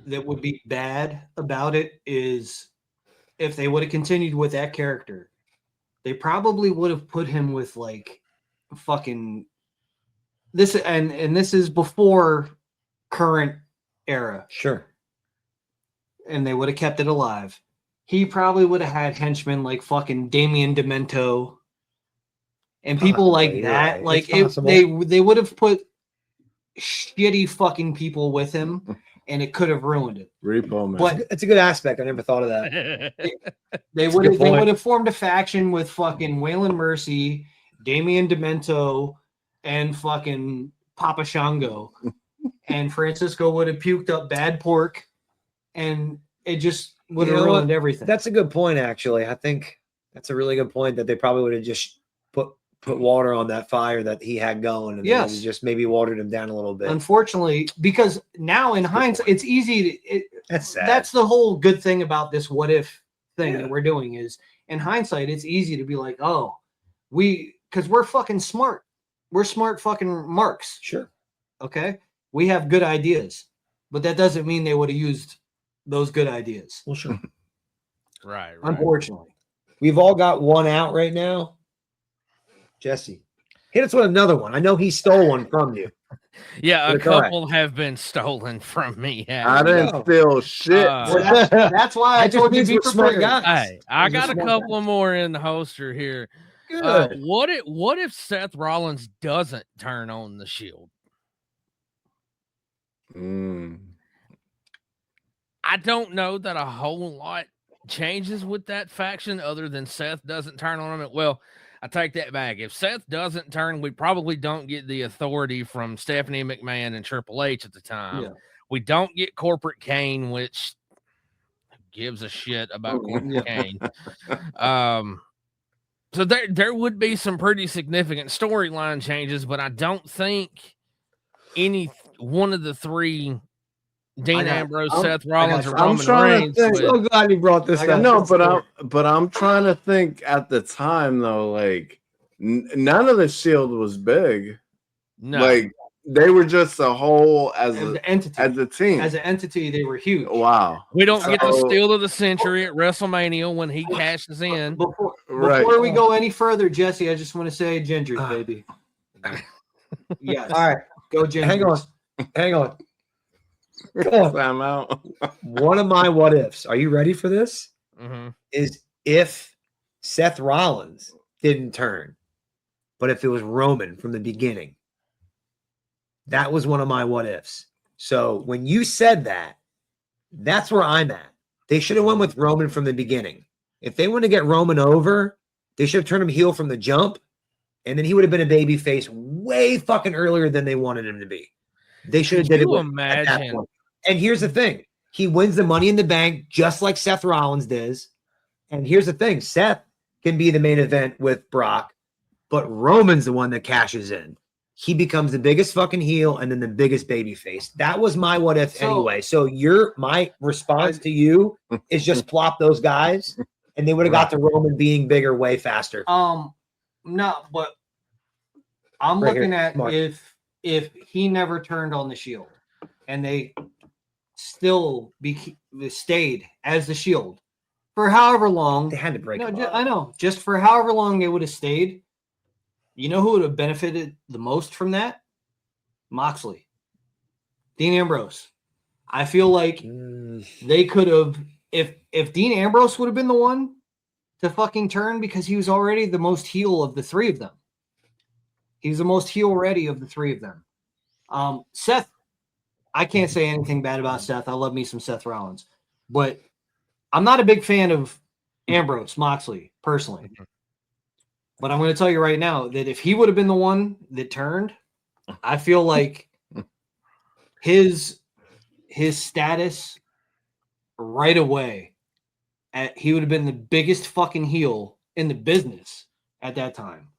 that would be bad about it is if they would have continued with that character. They probably would have put him with like fucking this, and this is before current era. Sure. And they would have kept it alive. He probably would have had henchmen like fucking Damien Demento and people like that. Right. Like they would have put shitty fucking people with him. And it could have ruined it. Repo Man. But it's a good aspect. I never thought of that. They would have formed a faction with fucking Waylon Mercy, Damien Demento, and fucking Papa Shango. And Francisco would have puked up bad pork, and it just would have ruined everything. That's a good point, actually. I think That's a really good point that they probably would have just put water on that fire that he had going, and Yes. then just maybe watered him down a little bit. Unfortunately, because now in hindsight, it's easy to. That's sad. That's the whole good thing about this what if thing Yeah. that we're doing is in hindsight, it's easy to be like, oh, because we're fucking smart. We're smart fucking marks. Sure. Okay. We have good ideas, but that doesn't mean they would have used those good ideas. Well, sure. Right. Unfortunately. We've all got one out right now. Jesse, hit us with another one. I know he stole one from you. Yeah, But a it's all right. couple have been stolen from me. I didn't steal shit. Well, that's why I That just told you means to be we're smart prepared. guys. Hey, I Those are got a smart couple guys. more in the holster here. Good. What if Seth Rollins doesn't turn on the Shield? I don't know that a whole lot changes with that faction other than Seth doesn't turn on him. Well, I take that back. If Seth doesn't turn, we probably don't get the authority from Stephanie McMahon and Triple H at the time. Yeah. We don't get Corporate Kane, which gives a shit about Corporate Kane. So there would be some pretty significant storyline changes, but I don't think any one of the three, Dean Ambrose, Seth Rollins, or I'm Roman trying Reigns, to think. I'm so glad you brought this up. No, but I'm trying to think at the time though, like none of the Shield was big. no. Like they were just a whole as As an a entity. as a team. As an entity, they were huge. Wow. We don't get the So- steal of the century at WrestleMania when he cashes in. Before Right. we go any further, Jesse, I just want to say Gingers, baby. Yes. All right. Go Gingers. Hang on. Go on. I'm out. One of my what ifs. Are you ready for this? Mhm. Is if Seth Rollins didn't turn, but if it was Roman from the beginning. That was one of my what ifs. So when you said that, that's where I'm at. They should have went with Roman from the beginning. If they want to get Roman over, they should have turned him heel from the jump, and then he would have been a baby face way fucking earlier than they wanted him to be. They should have Could did it you at that imagine? point. And here's the thing. He wins the Money in the Bank just like Seth Rollins does. And here's the thing. Seth can be the main event with Brock, but Roman's the one that cashes in. He becomes the biggest fucking heel and then the biggest baby face. That was my what if anyway. So my response to you is just flop those guys and they would have got the Roman being bigger way faster. No, but I'm Right looking here, at Mark. if he never turned on the Shield and they still stayed as the Shield for however long. They had to break him up. I know. Just for however long they would have stayed. You know who would have benefited the most from that? Moxley. Dean Ambrose. I feel like they could have, if Dean Ambrose would have been the one to fucking turn because he was already the most heel of the three of them. He's the most heel ready of the three of them. Seth, I can't say anything bad about Seth. I love me some Seth Rollins. But I'm not a big fan of Ambrose, Moxley, personally. But I'm going to tell you right now that if he would have been the one that turned, I feel like his status right away, he would have been the biggest fucking heel in the business at that time.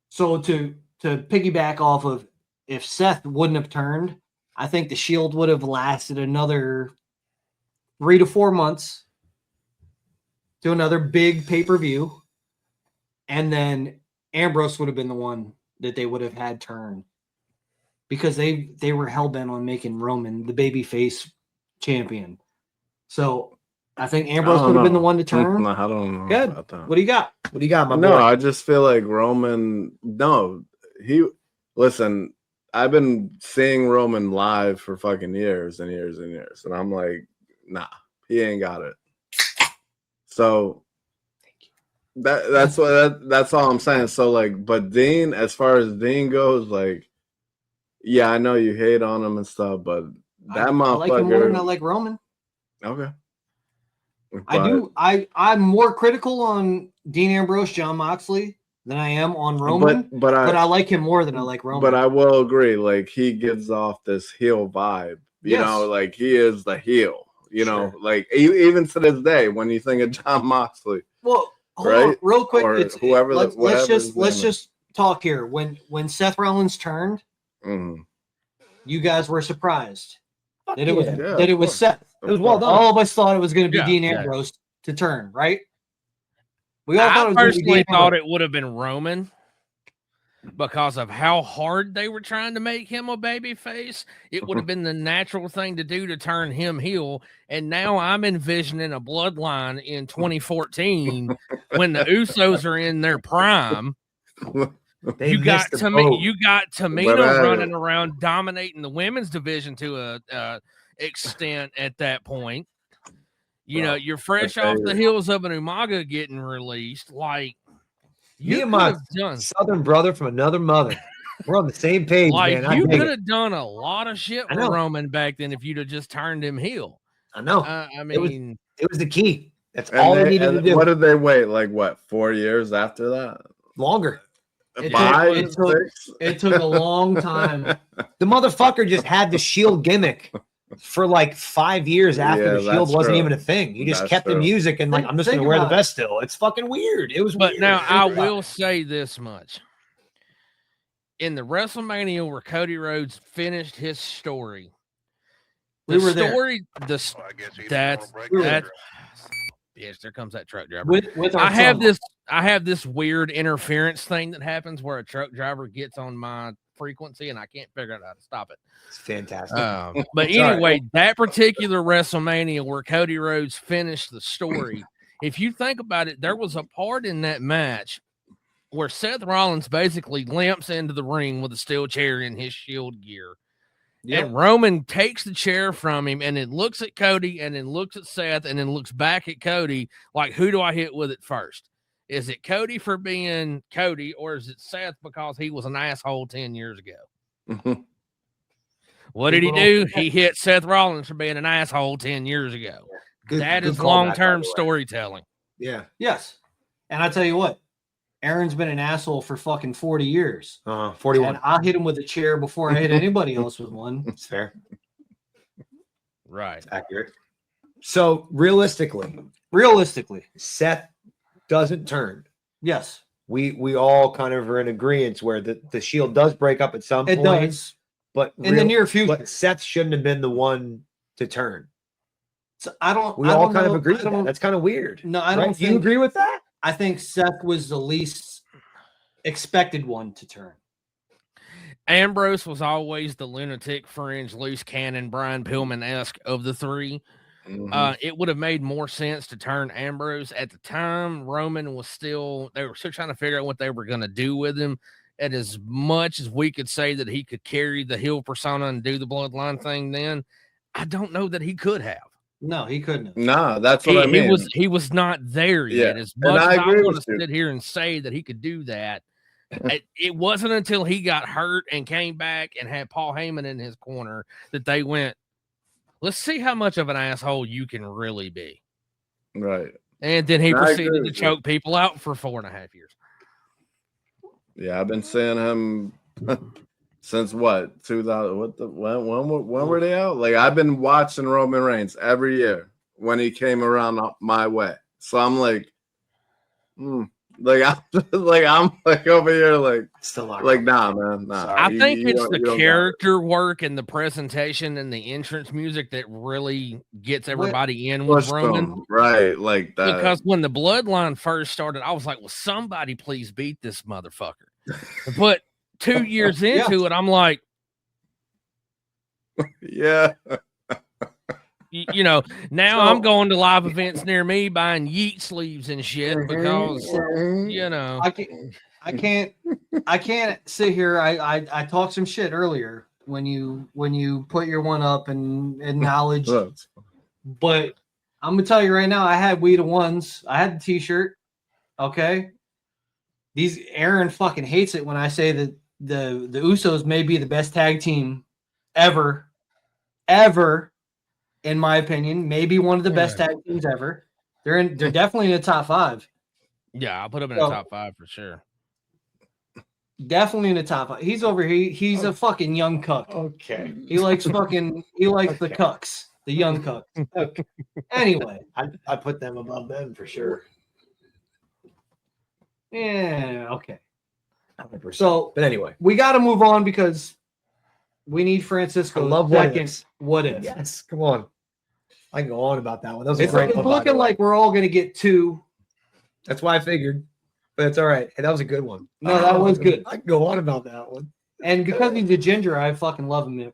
So to piggyback off of if Seth wouldn't have turned, I think the Shield would have lasted another 3 to 4 months to another big pay-per-view. And then Ambrose would have been the one that they would have had turn because they were hell-bent on making Roman the babyface champion. So I think Ambrose would have been the one to turn. No, I don't know Good. about that. What do you got? What do you got, my No, boy? I just feel like Roman. No, listen. I've been seeing Roman live for fucking years and years and years, and I'm like, nah, he ain't got it. So that's all I'm saying. So like, but Dean, as far as Dean goes, like, yeah, I know you hate on him and stuff, but that motherfucker. I like him more than I like Roman. Okay. I do. I'm more critical on Dean Ambrose, John Moxley than I am on Roman. But I like him more than I like Roman. But I will agree, like he gives off this heel vibe. You Yes. know, like he is the heel. You know, Sure. like even to this day, when you think of John Moxley, Well, hold on, Right? real quick. Or It's whoever the- let's whatever his name let's is. just talk here. When Seth Rollins turned, mhm. you guys were surprised Fuck that it was yeah. Yeah, that it of was course. Seth. It was well done. All of us thought it was going to be Yeah, Dean yeah. Ambrose to turn, right? We all thought I it was going to be personally Dean thought Ambrose. it would have been Roman because of how hard they were trying to make him a baby face. It would have been the natural thing to do to turn him heel. And now I'm envisioning a bloodline in 2014 when the Usos are in their prime. They You got missed the boat. Tamina But, running around dominating the women's division to a extent at that point. You know, Bro, you're fresh okay. off the heels of an Umaga getting released. Like Me you and could my have done Southern brother from another mother. We're on the same page, like man. I you dig could it. have done a lot of shit I with know. Roman back then if you'd have just turned him heel. I know. I It was- mean, It was the key. That's And all they they- needed to and do. What did they wait? Like what? 4 years after that? Longer. It Five, took- 6? It took a long time. The motherfucker just had the Shield gimmick for like 5 years after Yeah, the Shield that's wasn't true. even a thing. He just That's kept the true. music and like, I'm just Think gonna wear the about it. vest still. It's fucking weird. It was but weird. now I Think about will say this much. In the WrestleMania where Cody Rhodes finished his story, We were there. That's We were that. there. Yes, there comes that truck driver. With our I have son. this weird interference thing that happens where a truck driver gets on my frequency and I can't figure out how to stop it. It's fantastic. But It's all right. anyway, that particular WrestleMania where Cody Rhodes finished the story, if you think about it, there was a part in that match where Seth Rollins basically limps into the ring with a steel chair in his Shield gear. Yep. And Roman takes the chair from him and then looks at Cody and then looks at Seth and then looks back at Cody like, who do I hit with it first? Is it Cody for being Cody or is it Seth because he was an asshole 10 years ago? What did he do? He hit Seth Rollins for being an asshole 10 years ago. That is callback, by long-term the way. storytelling. Yeah. Yes. And I tell you what, Aaron's been an asshole for fucking 40 years. 41. And I hit him with a chair before I hit anybody else with one. It's fair. Right. It's accurate. So realistically, Seth, doesn't turn. yes, We all kind of are in agreement where the Shield does break up at some it point. does. But In the near future. But Seth shouldn't have been the one to turn. So I don't. We I all don't kind of know- agree I with that. don't- That's kind of weird. No, I right? don't. Do you think, agree with that? I think Seth was the least expected one to turn. Ambrose was always the lunatic, fringe, loose cannon, Brian Pillman-esque of the three. Mhm. It would have made more sense to turn Ambrose at the time. Roman was still, they were still trying to figure out what they were going to do with him. And as much as we could say that he could carry the heel persona and do the bloodline thing, then I don't know that he could have. No, he couldn't have. Nah, that's what I mean. He was not there yet. Yeah, As and much I as I agree want with to you. sit here and say that he could do that, it wasn't until he got hurt and came back and had Paul Heyman in his corner that they went, let's see how much of an asshole you can really be. Right. And then he I agree proceeded to with you. choke people out for 4.5 years. Yeah, I've been seeing him since what 2000. When were they out? Like I've been watching Roman Reigns every year when he came around my way. So I'm like, like I'm like over here like Still not like nah, man, nah. Sorry. I think it's you the don't got it. character work and the presentation and the entrance music that really gets everybody in with Push Roman. them, right? Like that. Because when the bloodline first started, I was like, well, somebody please beat this motherfucker. But 2 years into it, I'm like, yeah, you know, now I'm going to live events near me buying Yeet sleeves and shit because, you know. I can't sit here. I talked some shit earlier when you put your one up and acknowledge. But I'm gonna tell you right now, I had We the Ones. I had the T-shirt. Okay. Aaron fucking hates it when I say that the Usos may be the best tag team ever, in my opinion. Maybe one of the best tag teams ever. They're definitely in the top 5. Yeah, I'll put him in the top 5 for sure. Definitely in the top 5. He's over here. He's a fucking young cuck. Okay. He likes the cucks. The Young Cucks. Okay. Anyway, I put them above them for sure. yeah, okay. 100%. So But anyway, we got to move on because we need I Francisco's love what second ifs. what if. Yes, come on. I can go on about that one. That was a It's, great it's one, by the looking way. like we're all going to get two. That's why I figured. But it's all right. Hey, that was a good one. No, that was good. I can go on about that one. And because he's a ginger, I fucking love him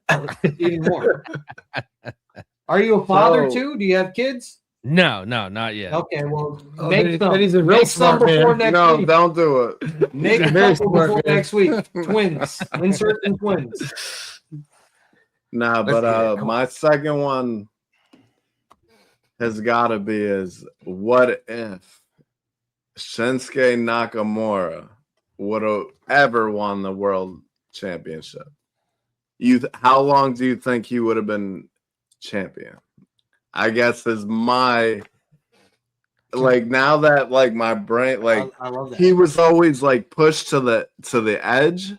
even more. Are you a father So- too? Do you have kids? No, not yet. Okay, well, Oh, make some. then he's a real Make some smart man. before next No, week. don't do it. Make He's a a very couple smart before man. next week. Twins. Insert some twins. Nah, Let's but get it. Come my second one has got to be is what if Shinsuke Nakamura would have ever won the world championship? How long do you think he would have been champion? I guess is my like now that like my brain like I love that. he was always like pushed to the edge,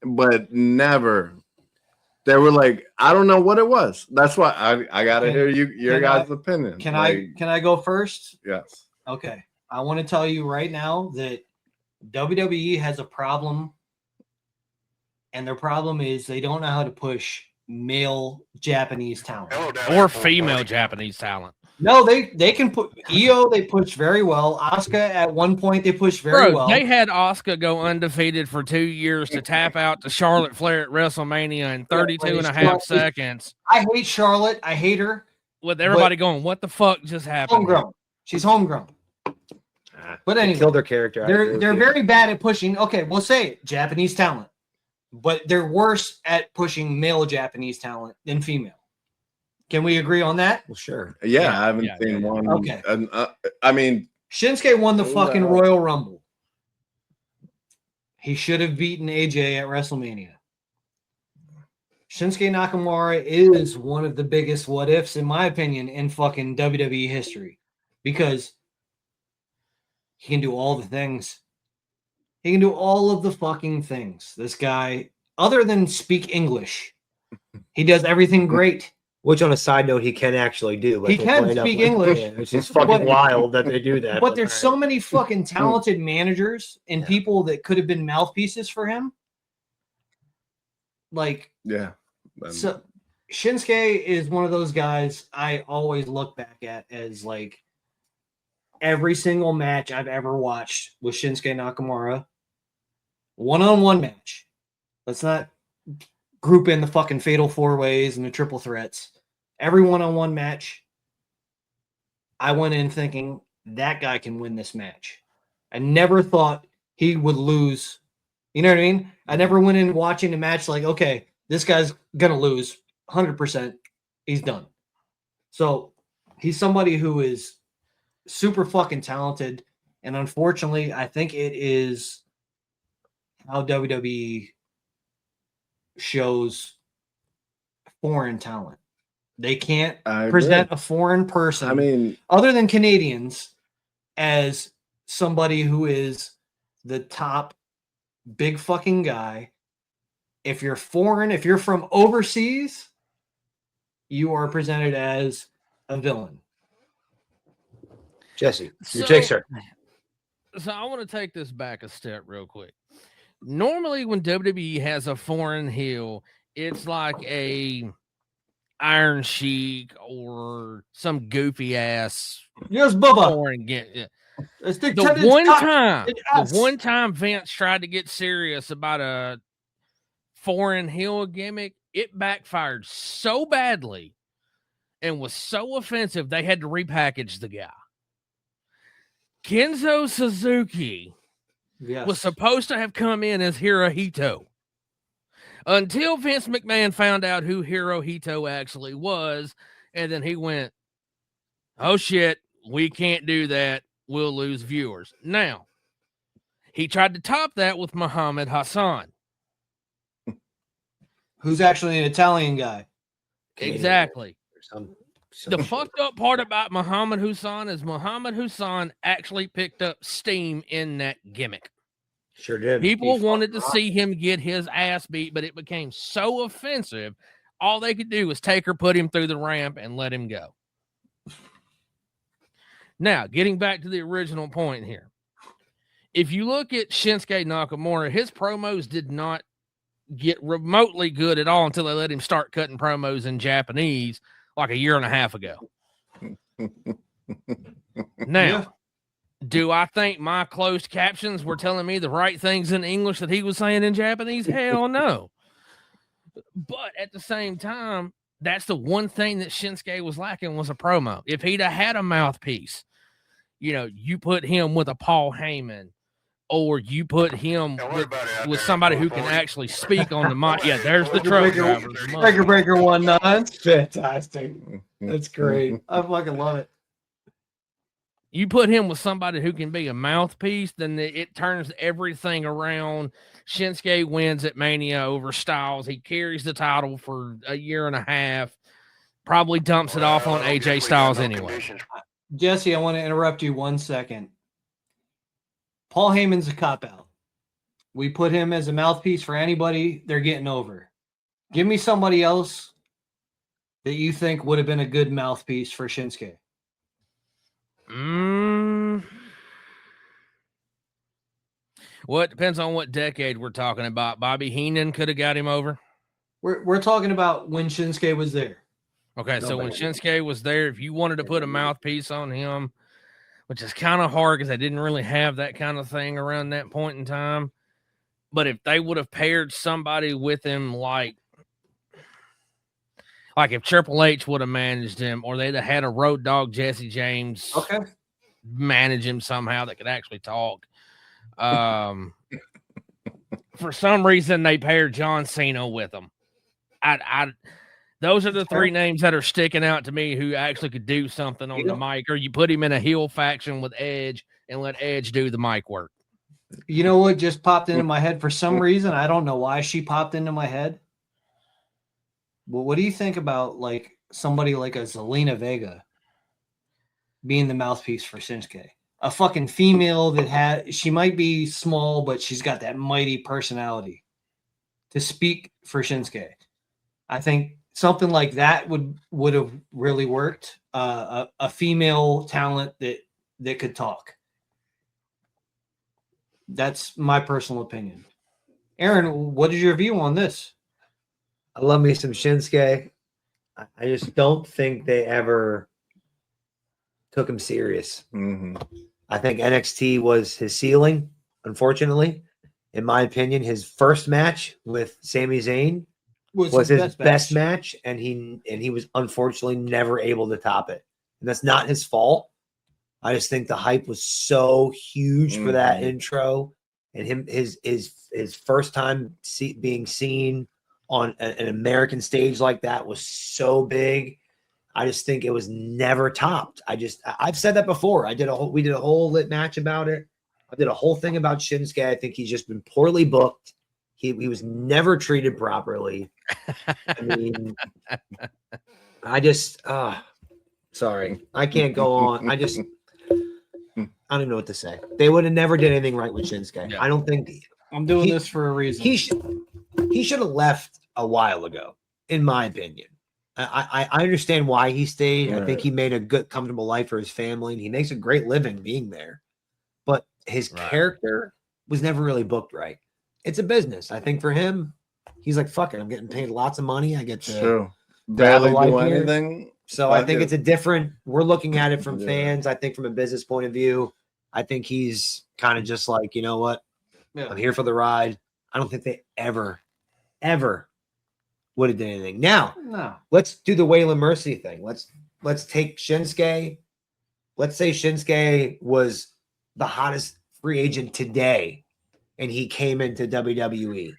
but never. They were like, I don't know what it was. That's why I gotta hear your guys' opinion. Can like, I go first? Yes. Okay. I want to tell you right now that WWE has a problem, and their problem is they don't know how to push male Japanese talent. Or female Japanese talent. No, they can put Io. They push very well. Asuka at one point they pushed very Bro, well. they had Asuka go undefeated for 2 years to tap out to Charlotte Flair at WrestleMania in 32 and a half seconds. I hate Charlotte. I hate her. With everybody going, what the fuck just happened? Homegrown. She's homegrown. But They anyway, killed their character. they're very bad at pushing. Okay, we'll say it, Japanese talent, but they're worse at pushing male Japanese talent than female. Can we agree on that? well, sure. Yeah, I haven't seen one. Okay. And, I mean, Shinsuke won the Oh, fucking no. Royal Rumble. He should have beaten AJ at WrestleMania. Shinsuke Nakamura is one of the biggest what ifs, in my opinion, in fucking WWE history because he can do all the things. He can do all of the fucking things. This guy, other than speak English, he does everything great. Which, on a side note, he can actually do. But He they can play it up speak like- English. Yeah, it's just fucking But- wild that they do that. But there's all so right. many fucking talented managers and Yeah. people that could have been mouthpieces for him. Like, yeah. so Shinsuke is one of those guys I always look back at as like every single match I've ever watched with Shinsuke Nakamura, one-on-one match. Let's not group in the fucking fatal four ways and the triple threats. Every one-on-one match, I went in thinking that guy can win this match. I never thought he would lose. You know what I mean? I never went in watching a match like, okay, this guy's gonna lose 100%. He's done. So he's somebody who is super fucking talented, and unfortunately, I think it is how WWE shows foreign talent. They can't I present agree. a foreign person, I mean, other than Canadians, as somebody who is the top big fucking guy. If you're foreign, if you're from overseas, you are presented as a villain. Jesse, your So- take, sir. So I want to take this back a step real quick. Normally, when WWE has a foreign heel, it's like a Iron Sheik or some goofy ass Yes, Bubba. foreign. The The one time Vince tried to get serious about a foreign heel gimmick, it backfired so badly and was so offensive they had to repackage the guy. Kenzo Suzuki was supposed to have come in as Hirohito until Vince McMahon found out who Hirohito actually was, and then he went, oh shit, we can't do that. We'll lose viewers. Now, he tried to top that with Muhammad Hassan. who's actually an Italian guy. Canadian. Exactly. Some The shit. fucked up part about Muhammad Hassan is Muhammad Hassan actually picked up steam in that gimmick. Sure did. People He wanted to fucking see him get his ass beat, but it became so offensive. All they could do was take or put him through the ramp and let him go. Now, getting back to the original point here. If you look at Shinsuke Nakamura, his promos did not get remotely good at all until they let him start cutting promos in Japanese like a year and a half ago. Now, do I think my closed captions were telling me the right things in English that he was saying in Japanese? Hell no. But at the same time, that's the one thing that Shinsuke was lacking was a promo. If he'd have had a mouthpiece, you put him with a Paul Heyman, or you put him with somebody who can actually speak on the mic. Yeah, there's the truck driver. Breaker 19. Fantastic. That's great. I fucking love it. You put him with somebody who can be a mouthpiece, then it turns everything around. Shinsuke wins at Mania over Styles. He carries the title for a year and a half, probably dumps it off on AJ Styles anyway. Jesse, I want to interrupt you 1 second. Paul Heyman's a cop-out. We put him as a mouthpiece for anybody they're getting over. Give me somebody else that you think would have been a good mouthpiece for Shinsuke. Well, it depends on what decade we're talking about. Bobby Heenan could have got him over. We're talking about when Shinsuke was there. Okay, so when Shinsuke was there, if you wanted to put a mouthpiece on him, which is kind of hard because they didn't really have that kind of thing around that point in time. But if they would have paired somebody with him, like if Triple H would have managed him, or they'd have had a road dog Jesse James manage him somehow that could actually talk. For some reason, they paired John Cena with him. Those are the three names that are sticking out to me who actually could do something on the mic, or you put him in a heel faction with Edge and let Edge do the mic work. You know what just popped into my head for some reason? I don't know why she popped into my head. Well, what do you think about somebody like a Zelina Vega being the mouthpiece for Shinsuke? A fucking female she might be small, but she's got that mighty personality to speak for Shinsuke. I think something like that would have really worked. A female talent that could talk. That's my personal opinion. Aaron, what is your view on this? I love me some Shinsuke. I just don't think they ever took him serious. Mm-hmm. I think NXT was his ceiling, unfortunately. In my opinion, his first match with Sami Zayn was his best match, and he was unfortunately never able to top it. And that's not his fault. I just think the hype was so huge for that intro, and his first time being seen on an American stage like that was so big. I just think it was never topped. I've said that before. We did a whole lit match about it. I did a whole thing about Shinsuke. I think he's just been poorly booked. He was never treated properly. I mean, sorry. I can't go on. I don't even know what to say. They would have never did anything right with Shinsuke. Yeah. I don't think I'm doing this for a reason. He should have left a while ago, in my opinion. I understand why he stayed. Right. I think he made a good, comfortable life for his family, and he makes a great living being there. But his character was never really booked right. It's a business. I think for him, he's like, fuck it. I'm getting paid lots of money. I get to barely do anything. So I think it's a different, we're looking at it from fans. I think from a business point of view, I think he's kind of just like, you know what? Yeah. I'm here for the ride. I don't think they ever would have done anything. Now, let's do the Waylon Mercy thing. Let's take Shinsuke. Let's say Shinsuke was the hottest free agent today, and he came into WWE.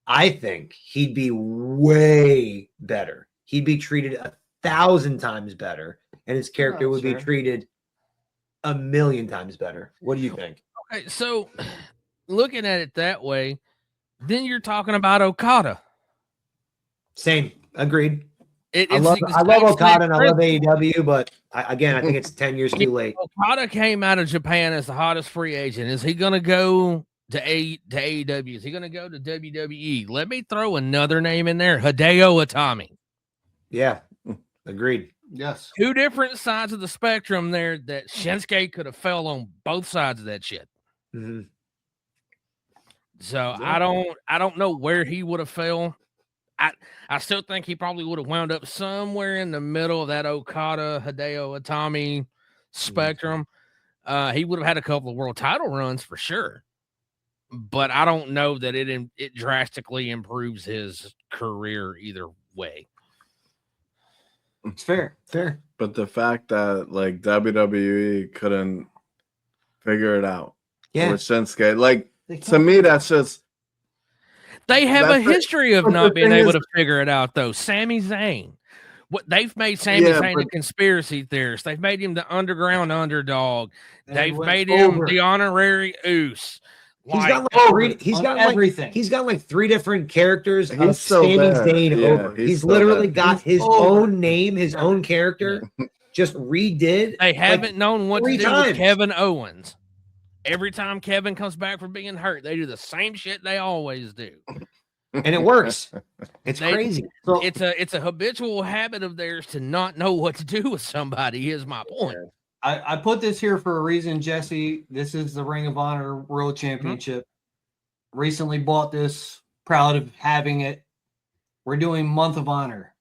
I think he'd be way better. He'd be treated 1,000 times better, and his character would be treated 1,000,000 times better. What do you think? Okay, so looking at it that way, then you're talking about Okada. Same. Agreed. I love Okada and I love AEW, but I think it's 10 years too late. Okada came out of Japan as the hottest free agent. Is he going to go to AEW? Is he going to go to WWE? Let me throw another name in there: Hideo Itami. Yeah, agreed. Yes. Two different sides of the spectrum there that Shinsuke could have fell on both sides of that shit. Mhm. So Yeah. I don't know where he would have fell. I still think he probably would have wound up somewhere in the middle of that Okada Hideo Itami spectrum. He would have had a couple of world title runs for sure, but I don't know that it drastically improves his career either way. It's fair. Fair. But the fact that like WWE couldn't figure it out Yeah. with Shinsuke, like They to can't- me, that's just They have That's a history of but the not being thing able is- to figure it out, though. Sami Zayn. What they've made Sami Yeah, Zayn a but- conspiracy theorist. They've made him the underground underdog. And he They've went made him over the honorary Oos. He's got like over three. He's on got everything. Like he's got like 3 different characters He's of still Sami there. Zayn Yeah, over. he's He's still literally there. got He's his over. own name, his own character, just redid. they haven't known what to 3 do times. with Kevin Owens. Every time Kevin comes back from being hurt, they do the same shit they always do. And it works. It's They- crazy. So It's a habitual habit of theirs to not know what to do with somebody, is my point. I put this here for a reason, Jesse. This is the Ring of Honor World Championship. Recently bought this, proud of having it. We're doing Month of Honor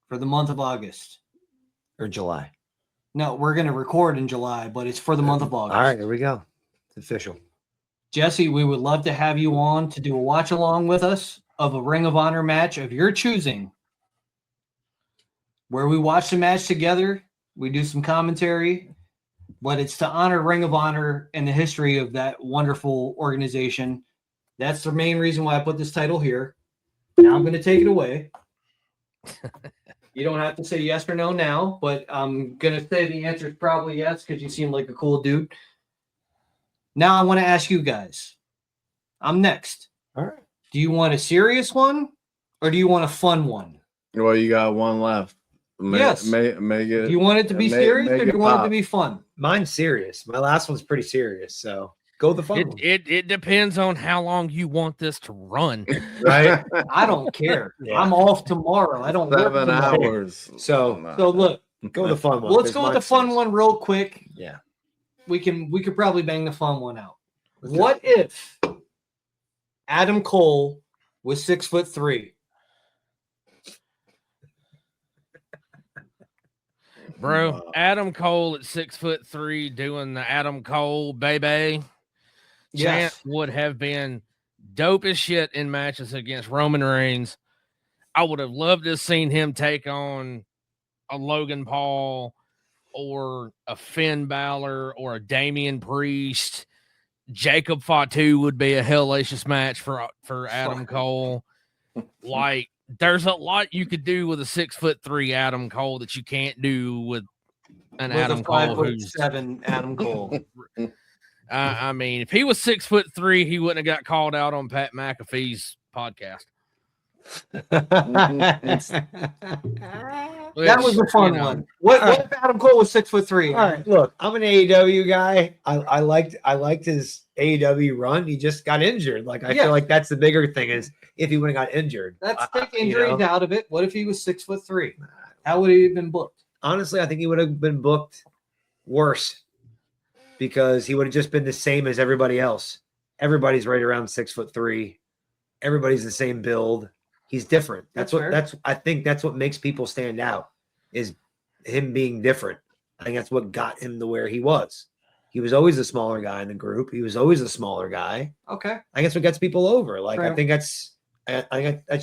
for the month of August. Or July. No, we're going to record in July, but it's for the month of August. All right, here we go. It's official. Jesse, we would love to have you on to do a watch along with us of a Ring of Honor match of your choosing, where we watch the match together. We do some commentary, but it's to honor Ring of Honor and the history of that wonderful organization. That's the main reason why I put this title here. Now I'm going to take it away. You don't have to say yes or no now, but I'm going to say the answer is probably yes because you seem like a cool dude. Now I want to ask you guys. I'm next. All right. Do you want a serious one or do you want a fun one? Well, you got one left. Yes. Make Do it. you want it to be serious or do you want it to be fun? Mine's serious. My last one's pretty serious. So go the fun one. It depends on how long you want this to run. Right? I don't care. Yeah. I'm off tomorrow. I don't work 7 tomorrow. hours. So- No. So look, Go the fun one. well, let's 'cause go with the mine's fun serious. one real quick. Yeah. We could probably bang the fun one out. Let's do What if Adam Cole was 6'3"? Bro, Wow. Adam Cole at 6'3" doing the Adam Cole baby chant would have been dope as shit in matches against Roman Reigns. I would have loved to have seen him take on a Logan Paul or a Finn Balor or a Damian Priest. Jacob Fatu would be a hellacious match for Adam Fuck. Cole. Like, there's a lot you could do with a 6'3" Adam Cole that you can't do with an With Adam a Cole who's 5'7" Adam Cole. I mean, if he was 6'3", he wouldn't have got called out on Pat McAfee's podcast. That was a fun one. What if Adam Cole was 6'3"? All right, look, I'm an AEW guy. I liked his AEW run. He just got injured. Like I Yeah. feel like that's the bigger thing is if he would have got injured. Let's I- take you injuries know, out of it. What if he was 6'3"? How would he have been booked? honestly, I think he would have been booked worse because he would have just been the same as everybody else. Everybody's right around 6'3". Everybody's the same build. He's different. That's fair. I think that's what makes people stand out is him being different. I think that's what got him to where he was. He was always a smaller guy in the group. He was always a smaller guy. Okay. I think that's what gets people over. Like Fair. I think that's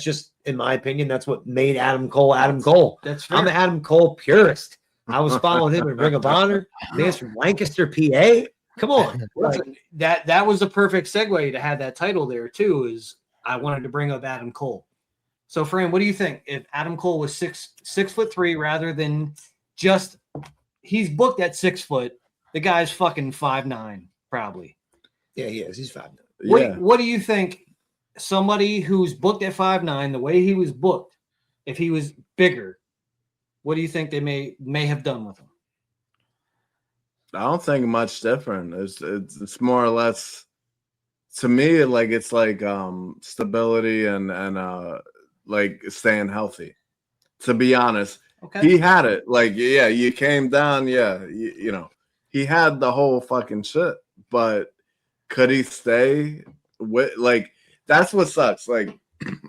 just in my opinion, that's what made Adam Cole Adam Cole. That's fair. I'm an Adam Cole purist. I was following him in Ring of Honor. Man's from Lancaster, PA. Come on. Like, Listen, that was a perfect segue to have that title there too. Is I wanted to bring up Adam Cole. So, Fran, what do you think if Adam Cole was 6'3" rather than just he's booked at 6 foot? The guy's fucking 5'9", probably. yeah, he is. He's 5'9". Yeah. What do you think? Somebody who's booked at 5'9", the way he was booked, if he was bigger, what do you think they may have done with him? I don't think much different. It's more or less to me, like it's like stability and like staying healthy. To be honest, Okay. he had it. Like, yeah, you came down, yeah, you know, he had the whole fucking shit. But could he stay with like that's what sucks? Like,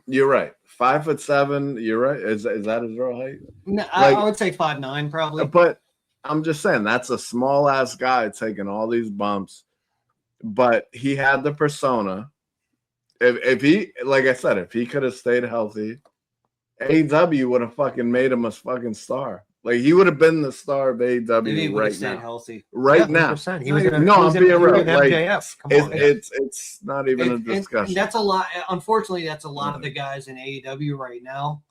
you're right. 5'7", you're right. Is that his real height? No, Like, I would say 5'9", probably. But I'm just saying that's a small ass guy taking all these bumps. But he had the persona. If he, like I said, if he could have stayed healthy, AEW would have fucking made him a fucking star. Like he would have been the star of If he AEW would have right stayed now. healthy. Right Yeah, now, 100%. No, you're- no, I'm being real. Like, Like MJF. Come on. it's not even a And discussion. that's a lot. Unfortunately, that's a lot of the guys in AEW right now.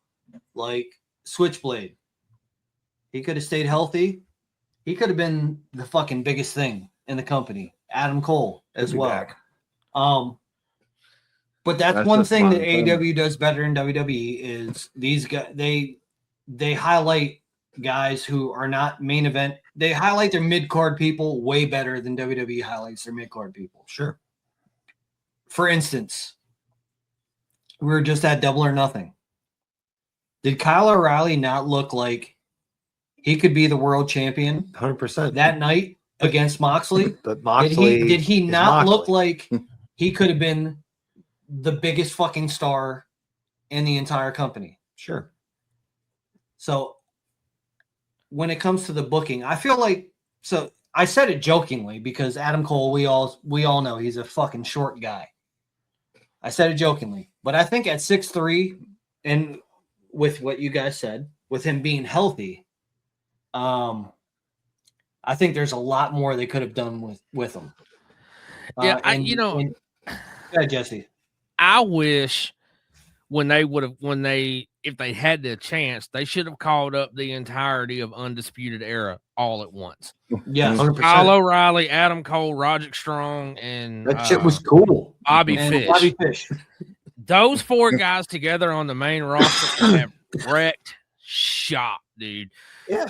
Like Switchblade, he could have stayed healthy. He could have been the fucking biggest thing in the company. Adam Cole as He'll be well. back. But that's one just thing my that opinion. AEW does better in WWE is these guys. They highlight guys who are not main event. They highlight their mid card people way better than WWE highlights their mid card people. Sure. For instance, we were just at Double or Nothing. Did Kyle O'Reilly not look like he could be the world champion 100%. that night against Moxley? But Moxley. Did he is not look Moxley. like he could have been the biggest fucking star in the entire company? Sure. So when it comes to the booking, I feel like, so I said it jokingly because Adam Cole, we all know he's a fucking short guy. I said it jokingly, but I think at 6'3", and with what you guys said, with him being healthy, I think there's a lot more they could have done with him. Yeah, Yeah, Jesse. I wish if they had the chance, they should have called up the entirety of Undisputed Era all at once. Yes. 100%. Kyle O'Reilly, Adam Cole, Roderick Strong, and That shit was cool. Bobby And Fish. Bobby Fish. Those four guys together on the main roster would have wrecked shop, dude. Yeah.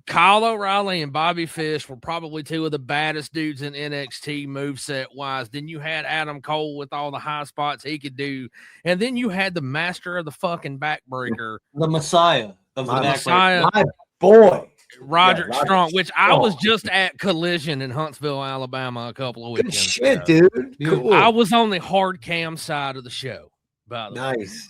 Kyle O'Reilly and Bobby Fish were probably two of the baddest dudes in NXT moveset wise. Then you had Adam Cole with all the high spots he could do. And then you had the master of the fucking backbreaker, The Messiah of the My back. Messiah, My boy. Roderick Yeah, Strong, which I was Strong. just at Collision in Huntsville, Alabama a couple of Good weekends shit, ago. dude. Cool. I was on the hard cam side of the show, by the way. Nice.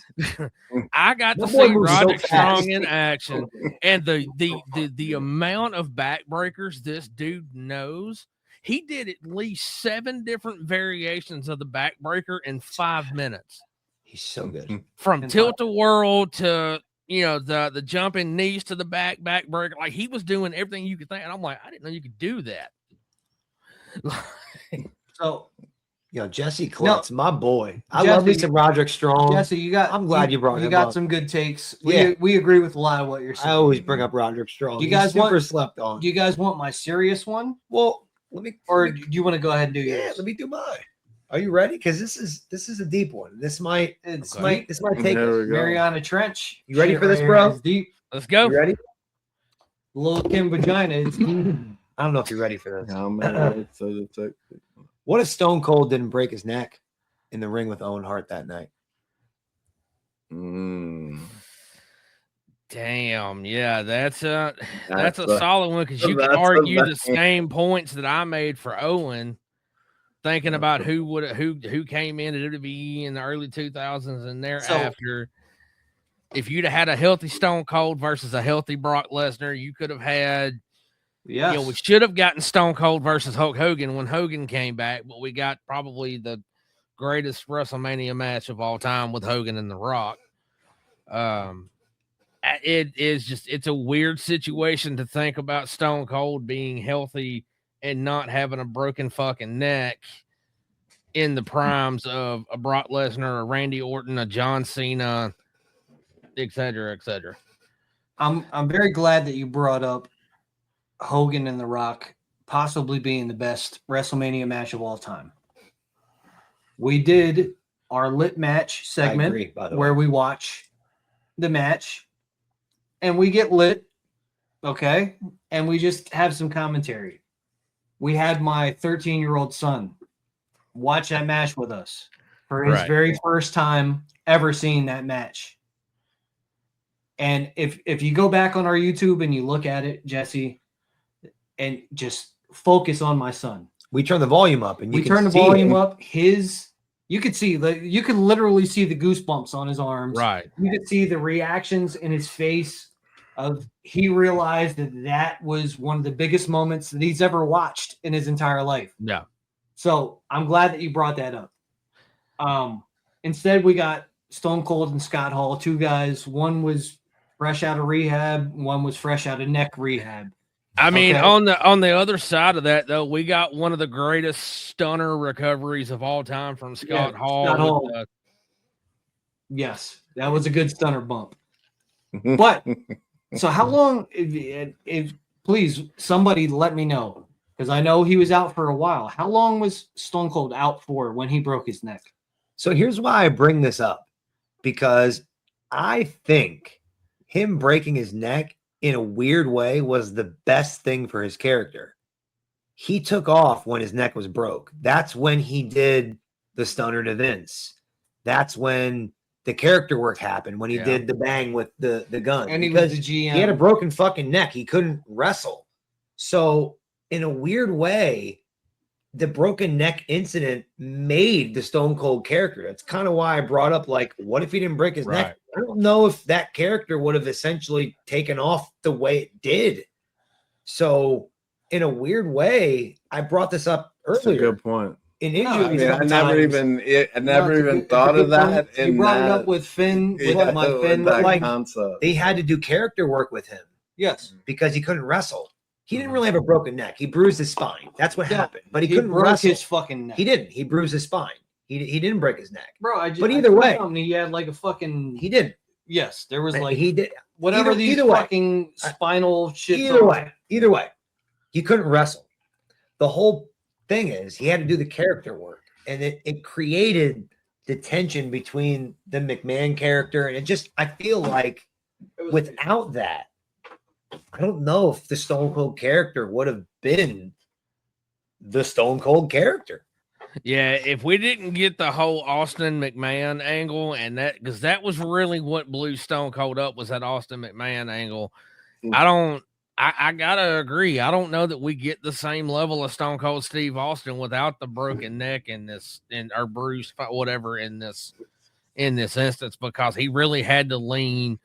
I got to My boy see moves so Roderick fast. Strong in action, and the amount of backbreakers this dude knows. He did at least 7 different variations of the backbreaker in 5 minutes, He's so good. from In tilt a whirl to the jumping knees to the backbreaker. Like he was doing everything you could think, and I'm like, I didn't know you could do that. So Yo, Jesse Clutts, my boy. I Jesse- love me some Roderick Strong. Jesse, I'm glad you brought you him got up. some good takes. Yeah. We agree with a lot of what you're saying. I always bring up Roderick Strong. Do you He's guys super want- slept on. Do you guys want my serious one, Well, let me. or do you want to go ahead and do yeah, yours? let me do mine. Are you ready? Because this is a deep one. This might It's Okay. this might take Here us. we go. Mariana Trench. You ready Shit for this, right bro? here is deep. Let's go. You ready? Lil Kim vagina is deep. I don't know if you're ready for this. How many hits does it take? What if Stone Cold didn't break his neck in the ring with Owen Hart that night? Damn, yeah, that's a That's solid one because you could that's a argue the bang. same points that I made for Owen, thinking about who came in to WWE in the early 2000s and thereafter. If you'd have had a healthy Stone Cold versus a healthy Brock Lesnar, you could have had. Yes. We should have gotten Stone Cold versus Hulk Hogan when Hogan came back, but we got probably the greatest WrestleMania match of all time with Hogan and The Rock. It's a weird situation to think about Stone Cold being healthy and not having a broken fucking neck in the primes of a Brock Lesnar, a Randy Orton, a John Cena, et cetera, et cetera. I'm very glad that you brought up Hogan and The Rock possibly being the best WrestleMania match of all time. We did our lit match segment agree, by the where way. we watch the match and we get lit, okay? And we just have some commentary. We had my 13-year-old son watch that match with us for his Right. very first time ever seeing that match. And if you go back on our YouTube and you look at it, Jesse, and just focus on my son. We turn the volume up, and you We can turn the see volume him. up. You could see you could literally see the goosebumps on his arms. Right. You could see the reactions in his face of he realized that was one of the biggest moments that he's ever watched in his entire life. Yeah. So I'm glad that you brought that up. Instead, we got Stone Cold and Scott Hall, two guys. One was fresh out of rehab. One was fresh out of neck rehab. I mean, Okay. on the other side of that, though, we got one of the greatest stunner recoveries of all time from Scott Hall. Scott Hall. Yes, that was a good stunner bump. But so how long? If please, somebody let me know, because I know he was out for a while. How long was Stone Cold out for when he broke his neck? So here's why I bring this up, because I think him breaking his neck in a weird way was the best thing for his character. He took off when his neck was broke. That's when he did the stunner to Vince. That's when the character work happened, when he did the bang with the gun. And he because was the GM. he had a broken fucking neck. He couldn't wrestle. So in a weird way, the broken neck incident made the Stone Cold character. That's kind of why I brought up, like, what if he didn't break his neck? I don't know if that character would have essentially taken off the way it did. So in a weird way, I brought this up earlier. That's a good point. In I injuries, mean, I never even thought of that. You brought it up with Finn, with my Finn, that like, concept. they had to do character work with him. Yes, because he couldn't wrestle. He didn't really have a broken neck. He bruised his spine. That's what happened. But he couldn't broke wrestle. his fucking neck. He didn't. He bruised his spine. He didn't break his neck. Bro, but either way, he had like a fucking. He didn't. Yes, there was like he did whatever these fucking spinal shit. Either way, he couldn't wrestle. The whole thing is he had to do the character work, and it created the tension between the McMahon character, and it just, I feel like without that, I don't know if the Stone Cold character would have been the Stone Cold character. Yeah, if we didn't get the whole Austin McMahon angle, and that, because that was really what blew Stone Cold up, was that Austin McMahon angle. I gotta agree. I don't know that we get the same level of Stone Cold Steve Austin without the broken neck or bruise, whatever, in this instance, because he really had to lean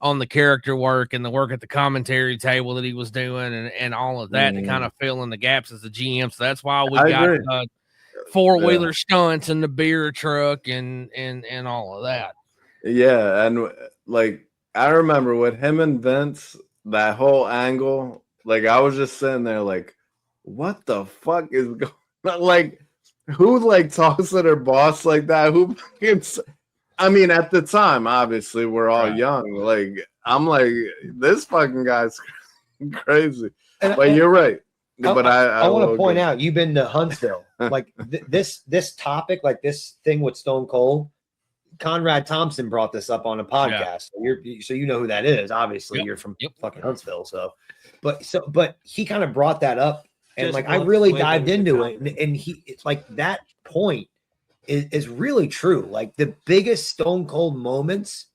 on the character work and the work at the commentary table that he was doing, and all of that to kind of fill in the gaps as a GM. So that's why we got four-wheeler stunts and the beer truck and all of that. Yeah, and like I remember with him and Vince, that whole angle, like I was just sitting there like, what the fuck is going on? Like, who like talks to their boss like that? Who fucking, I mean, at the time, obviously, we're all young. Like, I'm like, this fucking guy's crazy. But you're right. But I want to point out, you've been to Huntsville. Like this topic, like this thing with Stone Cold, Conrad Thompson brought this up on a podcast. So you know who that is. Obviously, you're from fucking Huntsville. But he kind of brought that up, and like I really dived into it, and it's like that point is really true. Like the biggest Stone Cold moments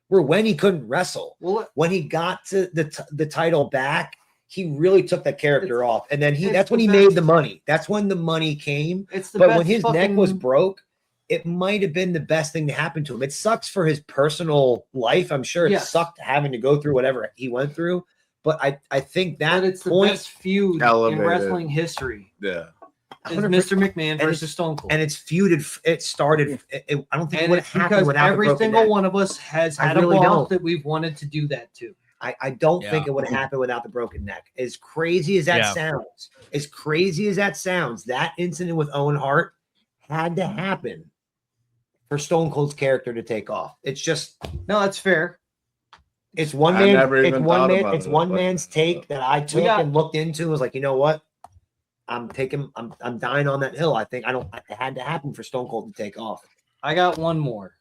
were when he couldn't wrestle. Well, when he got to the title back, he really took that character off, and then that's when he made the money. That's when the money came. But when his neck was broke, it might have been the best thing to happen to him. It sucks for his personal life. I'm sure it sucked having to go through whatever he went through. But I think that it's the best feud in wrestling history. Yeah. Is Mr. McMahon versus Stone Cold. And it's feuded. It started. I don't think it would have happened without every single one of us has had a boss that we've wanted to do that to. I don't think it would have happened without the broken neck. As crazy as that sounds, that incident with Owen Hart had to happen for Stone Cold's character to take off. It's just that's fair. It's one man. It's one man's take that I took and looked into. Was like, you know what? I'm dying on that hill. I think it had to happen for Stone Cold to take off. I got one more.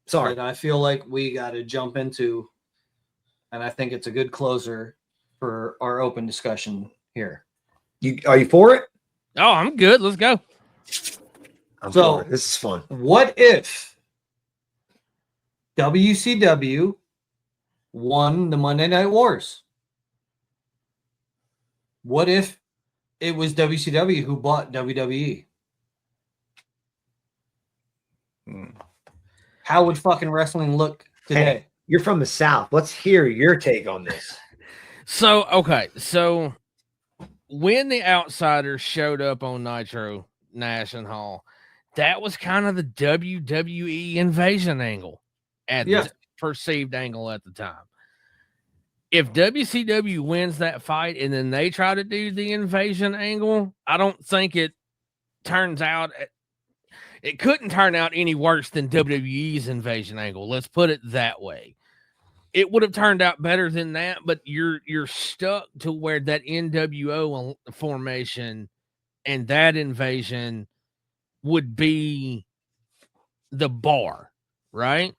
Sorry. That I feel like we got to jump into, and I think it's a good closer for our open discussion here. Are you for it? Oh, I'm good. Let's go. I'm So- for it. This is fun. What if WCW won the Monday Night Wars? What if it was WCW who bought WWE? Hmm. How would fucking wrestling look today? Hey, you're from the South. Let's hear your take on this. So, okay. So, when the Outsiders showed up on Nitro National Hall, that was kind of the WWE invasion angle Yeah. perceived angle at the time. If WCW wins that fight and then they try to do the invasion angle, I don't think it turns out. It couldn't turn out any worse than WWE's invasion angle. Let's put it that way. It would have turned out better than that, but you're stuck to where that NWO formation and that invasion would be the bar, right?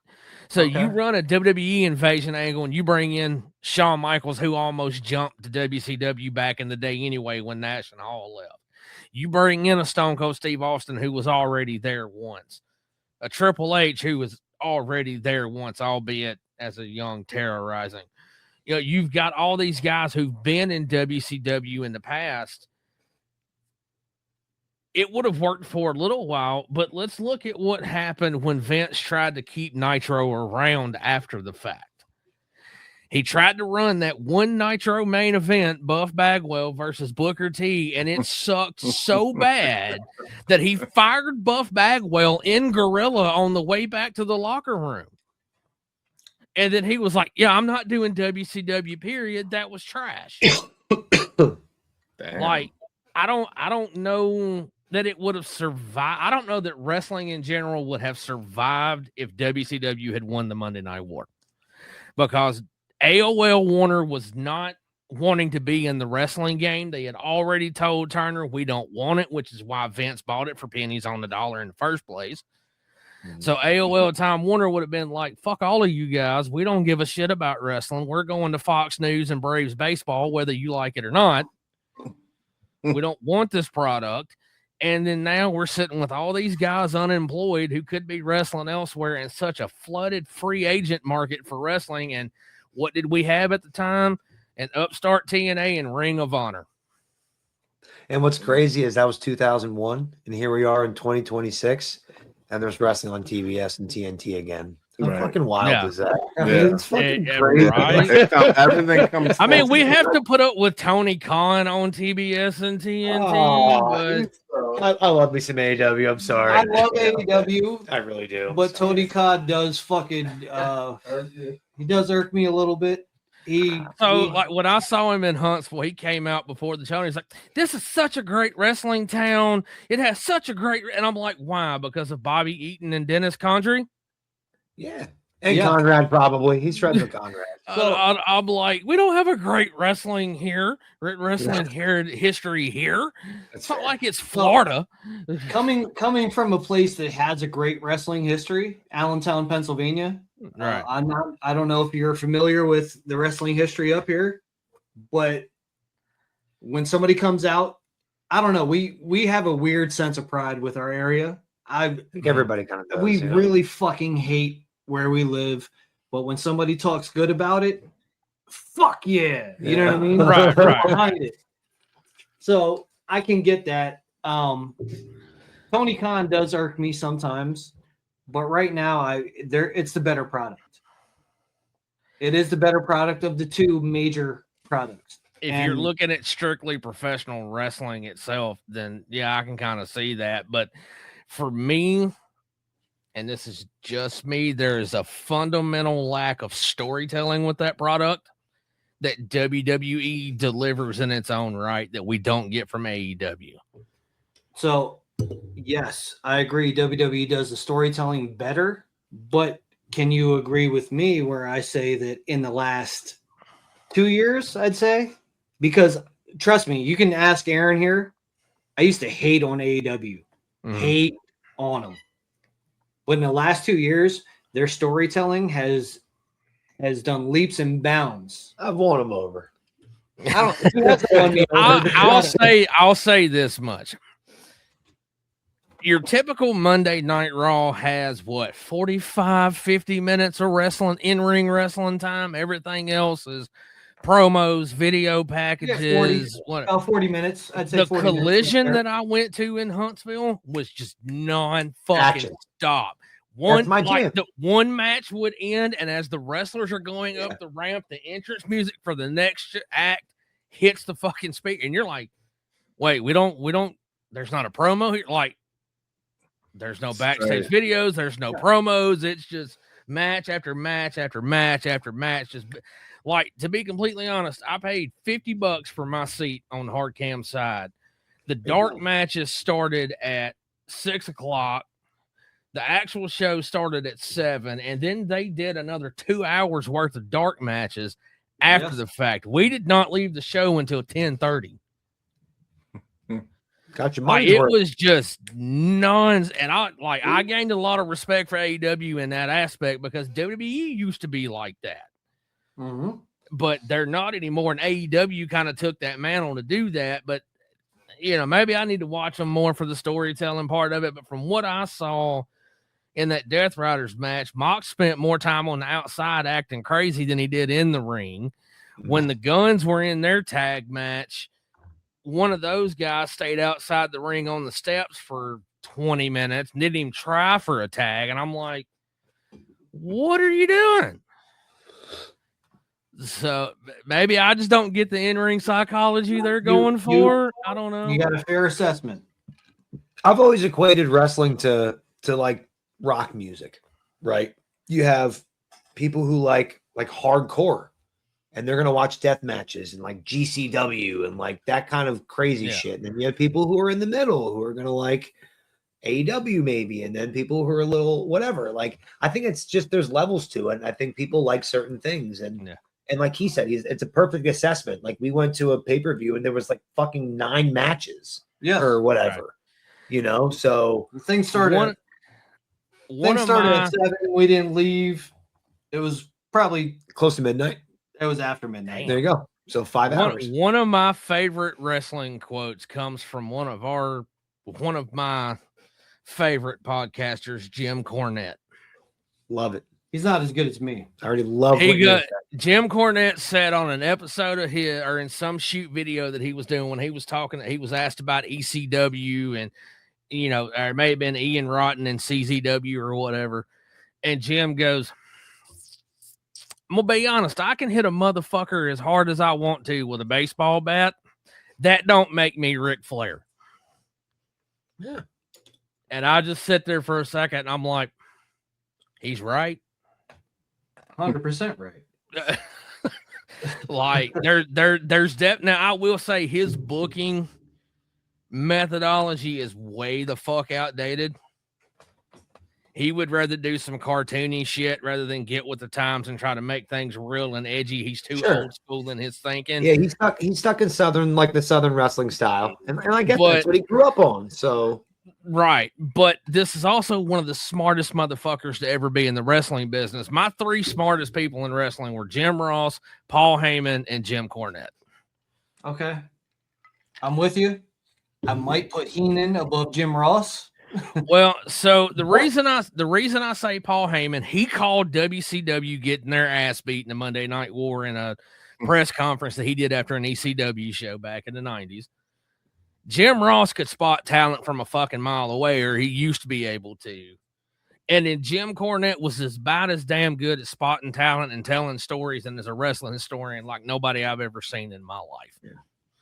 So you Okay. run a WWE invasion angle and you bring in Shawn Michaels, who almost jumped to WCW back in the day anyway when National Hall left. You bring in a Stone Cold Steve Austin who was already there once, a Triple H who was already there once, albeit as a young terrorizing. You know, you've got all these guys who've been in WCW in the past. It would have worked for a little while, but let's look at what happened when Vince tried to keep Nitro around after the fact. He tried to run that one Nitro main event, Buff Bagwell versus Booker T, and it sucked so bad that he fired Buff Bagwell in Gorilla on the way back to the locker room. And then he was like, yeah, I'm not doing WCW, period. That was trash. Damn. Like, I don't know that it would have survived. I don't know that wrestling in general would have survived if WCW had won the Monday Night War, because AOL Warner was not wanting to be in the wrestling game. They had already told Turner, we don't want it, which is why Vince bought it for pennies on the dollar in the first place. So AOL Time Warner would have been like, fuck all of you guys. We don't give a shit about wrestling. We're going to Fox News and Braves baseball, whether you like it or not. We don't want this product. And then now we're sitting with all these guys unemployed who could be wrestling elsewhere in such a flooded free agent market for wrestling. And what did we have at the time? An upstart TNA and Ring of Honor. And what's crazy is that was 2001, and here we are in 2026, and there's wrestling on TBS and TNT again. How Right. fucking wild Yeah. is that? I Yeah. mean, it's fucking Yeah, crazy. right? Everything comes. I mean, full we circle. have to put up with Tony Khan on TBS and TNT, Aw, but I love me some AEW. I'm sorry. I love AEW, I really do. but Tony Khan does fucking he does irk me a little bit. so like when I saw him in Huntsville, he came out before the show and he's like, this is such a great wrestling town. It has such a great, and I'm like, why? Because of Bobby Eaton and Dennis Condrey? Yeah. And Yeah. Conrad probably. He's friends with Conrad. I'm like, we don't have a great wrestling here, history here. It's not like it's Florida. coming from a place that has a great wrestling history, Allentown, Pennsylvania. Right. I don't know if you're familiar with the wrestling history up here, but when somebody comes out, I don't know, we have a weird sense of pride with our area. I think everybody kind of does. We you know? really fucking hate where we live, but when somebody talks good about it, fuck yeah. You know what I mean? Right. Behind it. So I can get that. Tony Khan does irk me sometimes, but right now it's the better product. It is the better product of the two major products. If you're looking at strictly professional wrestling itself, then yeah, I can kind of see that. But for me, and this is just me, there is a fundamental lack of storytelling with that product that WWE delivers in its own right that we don't get from AEW. So, yes, I agree. WWE does the storytelling better, but can you agree with me where I say that in the last 2 years, I'd say, because trust me, you can ask Aaron here. I used to hate on AEW, hate on them. But in the last 2 years, their storytelling has done leaps and bounds. I've won him over. I'll I'll say this much. your typical Monday Night Raw has what, 45, 50 minutes of wrestling, in-ring wrestling time. Everything else is promos, video packages. About 40 minutes. I'd say The 40 minutes. collision that I went to in Huntsville was just non-fucking Action. stop. That's my jam. The one match would end, and as the wrestlers are going up the ramp, the entrance music for the next act hits the fucking speaker, and you're like, wait, we don't, there's not a promo here. Like, there's no backstage videos, there's no promos. It's just match after match after match after match. Just like, to be completely honest, I paid $50 for my seat on the hard cam side. The dark matches started at 6 o'clock. The actual show started at 7, and then they did another 2 hours worth of dark matches after the fact. We did not leave the show until 10:30. Got your Like, money's it worth. was just nuns, and I gained a lot of respect for AEW in that aspect because WWE used to be like that, but they're not anymore. And AEW kind of took that mantle to do that. But maybe I need to watch them more for the storytelling part of it. But from what I saw in that Death Riders match, Mox spent more time on the outside acting crazy than he did in the ring. When the Guns were in their tag match, one of those guys stayed outside the ring on the steps for 20 minutes and didn't even try for a tag. And I'm like, what are you doing? So maybe I just don't get the in-ring psychology they're going for. I don't know. You got a fair assessment. I've always equated wrestling to like rock music, right? You have people who like hardcore, and they're going to watch death matches and like GCW and like that kind of crazy shit. And then you have people who are in the middle who are going to like AEW maybe, and then people who are a little whatever. Like, I think it's just there's levels to it. And I think people like certain things. And like he said, it's a perfect assessment. Like, we went to a pay-per-view and there was like fucking 9 matches or whatever, So the thing started. Things started at 7. We didn't leave. It was probably close to midnight. It was after midnight. There you go. So 5 hours. One of my favorite wrestling quotes comes from one of my favorite podcasters, Jim Cornette. Love it. He's not as good as me. I already love Jim Cornette said on an episode of his, or in some shoot video that he was doing, when he was talking, he was asked about ECW and, or it may have been Ian Rotten and CZW or whatever. And Jim goes, I'm going to be honest, I can hit a motherfucker as hard as I want to with a baseball bat. That don't make me Ric Flair. Yeah. And I just sit there for a second and I'm like, he's right. 100% right. Like, there's depth. Now, I will say his booking methodology is way the fuck outdated. He would rather do some cartoony shit rather than get with the times and try to make things real and edgy. He's too old school in his thinking. Yeah, he's stuck in the Southern wrestling style. And I guess that's what he grew up on. So right. But this is also one of the smartest motherfuckers to ever be in the wrestling business. My 3 smartest people in wrestling were Jim Ross, Paul Heyman, and Jim Cornette. Okay. I'm with you. I might put Heenan above Jim Ross. Well, so the reason I say Paul Heyman, he called WCW getting their ass beat in the Monday Night War in a press conference that he did after an ECW show back in the 90s. Jim Ross could spot talent from a fucking mile away, or he used to be able to. And then Jim Cornette was about as damn good at spotting talent and telling stories and as a wrestling historian like nobody I've ever seen in my life. Yeah.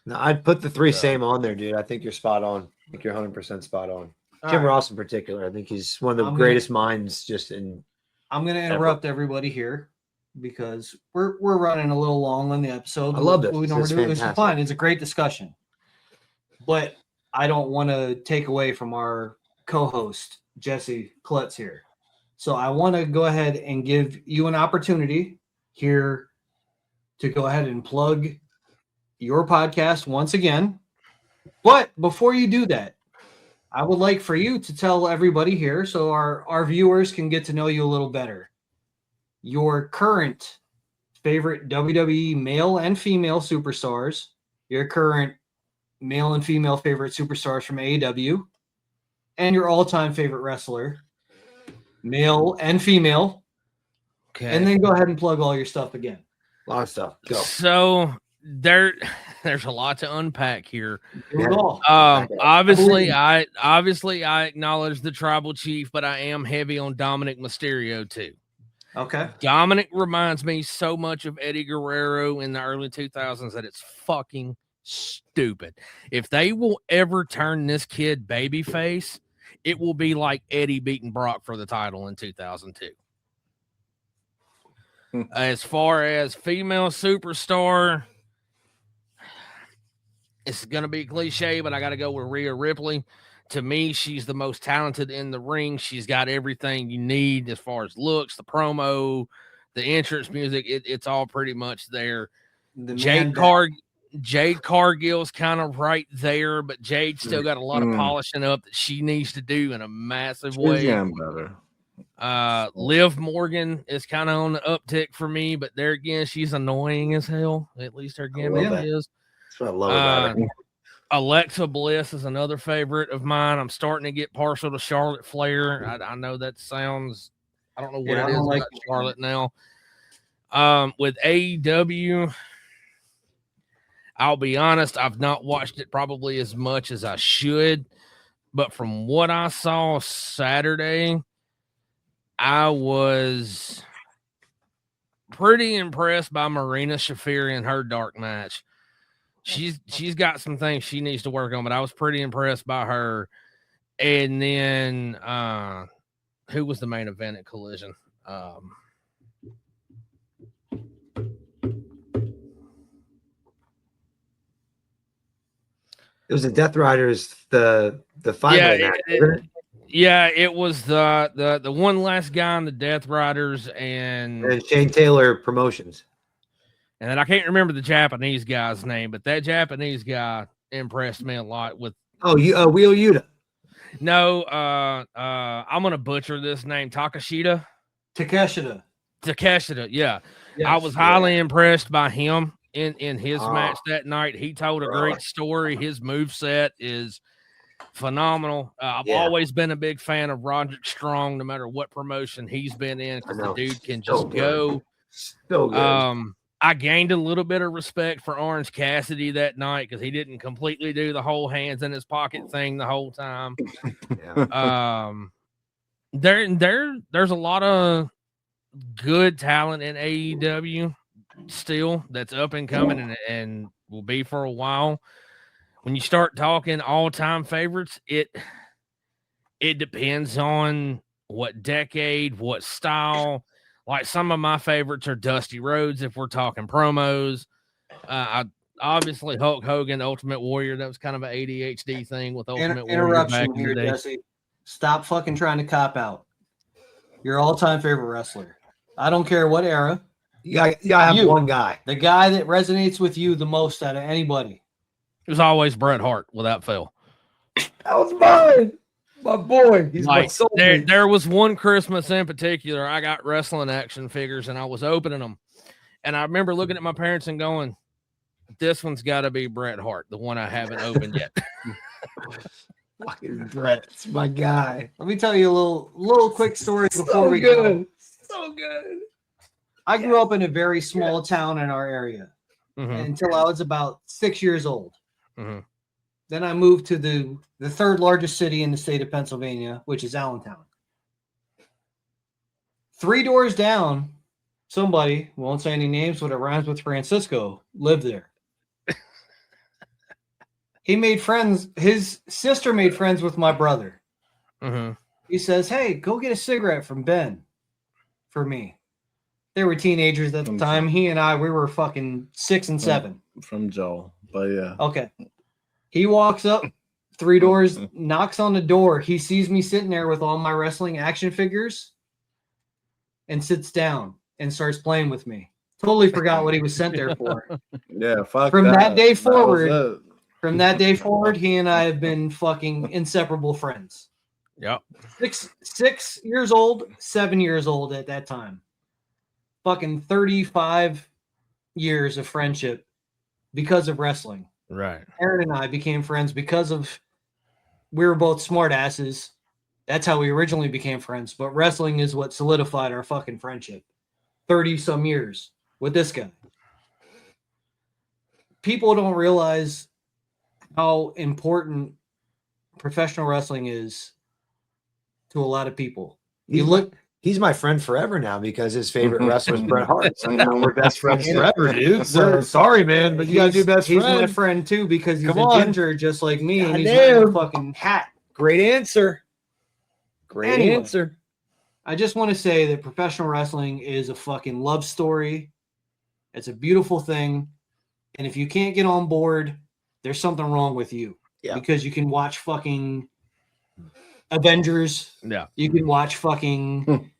No, I'd put the 3 same on there, dude. I think you're spot on. I think you're 100% spot on. Jim Ross in particular, I think he's one of the greatest minds just in. I'm going to interrupt everybody here because we're running a little long on the episode. I love it. It's fine. It's a great discussion. But I don't want to take away from our co-host, Jesse Clutts here. So I want to go ahead and give you an opportunity here to go ahead and plug your podcast once again. But before you do that, I would like for you to tell everybody here so our viewers can get to know you a little better. Your current favorite WWE male and female superstars, your current male and female favorite superstars from AEW, and your all-time favorite wrestler, male and female, Okay. and then go ahead and plug all your stuff again. A lot of stuff. Go. So there's a lot to unpack here. Do it all. Obviously, I acknowledge the tribal chief, but I am heavy on Dominic Mysterio too. Okay. Dominic reminds me so much of Eddie Guerrero in the early 2000s that it's fucking stupid. If they will ever turn this kid babyface, it will be like Eddie beating Brock for the title in 2002. As far as female superstar, it's going to be cliche, but I got to go with Rhea Ripley. To me, she's the most talented in the ring. She's got everything you need as far as looks, the promo, the entrance music. It's all pretty much there. Jade Cargill's kind of right there, but Jade's still got a lot of polishing up that she needs to do in a massive way. Getting better. Liv Morgan is kind of on the uptick for me, but there again, she's annoying as hell. At least her gimmick is. That's what I love about her. Alexa Bliss is another favorite of mine. I'm starting to get partial to Charlotte Flair. I know that sounds, I don't know what it is about Charlotte now. With AEW, I'll be honest, I've not watched it probably as much as I should, but from what I saw Saturday, I was pretty impressed by Marina Shafir in her dark match. She's got some things she needs to work on, but I was pretty impressed by her. And then who was the main event at Collision? It was the Death Riders, the five-way match, wasn't it? Yeah, it was the one last guy on the Death Riders and Shane Taylor Promotions. And then I can't remember the Japanese guy's name, but that Japanese guy impressed me a lot with. Oh, Wheel Yuta. No, I'm gonna butcher this name. Takeshita. Yeah. Yes, I was highly impressed by him in his match that night. He told a great story. His moveset is phenomenal. I've always been a big fan of Roderick Strong, no matter what promotion he's been in, because the dude can just go. So good. I gained a little bit of respect for Orange Cassidy that night because he didn't completely do the whole hands in his pocket thing the whole time. There's a lot of good talent in AEW still that's up and coming and will be for a while. When you start talking all-time favorites, it depends on what decade, what style. Like some of my favorites are Dusty Rhodes if we're talking promos. Obviously Hulk Hogan, Ultimate Warrior. That was kind of an ADHD thing with Ultimate Warrior back in the day. Jesse. Stop fucking trying to cop out. Your all-time favorite wrestler. I don't care what era. You gotta have one guy. The guy that resonates with you the most out of anybody. It was always Bret Hart without fail. That was mine. My boy. He's like, there was one Christmas in particular. I got wrestling action figures and I was opening them. And I remember looking at my parents and going, this one's got to be Bret Hart, the one I haven't opened yet. Fucking Bret. It's my guy. Let me tell you a little quick story before we go. So good. I grew up in a very small town in our area until I was about 6 years old. Mm-hmm. Then I moved to the third largest city in the state of Pennsylvania, which is Allentown. 3 doors down, somebody, won't say any names, but it rhymes with Francisco, lived there. He made friends. His sister made friends with my brother. Mm-hmm. He says, hey, go get a cigarette from Ben for me. They were teenagers at the time. He and I, we were fucking 6 and 7. From Joel, but yeah. Okay. He walks up 3 doors, knocks on the door. He sees me sitting there with all my wrestling action figures and sits down and starts playing with me. Totally forgot what he was sent there for. Yeah, fuck From that day forward, he and I have been fucking inseparable friends. Yep. 6 years old, 7 years old at that time. Fucking 35 years of friendship because of wrestling. Right. Aaron and I became friends because of we were both smart asses. That's how we originally became friends. But wrestling is what solidified our fucking friendship. 30 some years with this guy. People don't realize how important professional wrestling is to a lot of people. He's my friend forever now because his favorite wrestler is Bret Hart. So now we're best friends forever, dude. So sorry, man, but you gotta do best friend. He's my friend too because he's a ginger just like me, and he's damn. wearing a fucking hat. Great answer. Great answer. I just want to say that professional wrestling is a fucking love story. It's a beautiful thing. And if you can't get on board, there's something wrong with you. Yeah. Because you can watch fucking Avengers. Yeah. You can watch fucking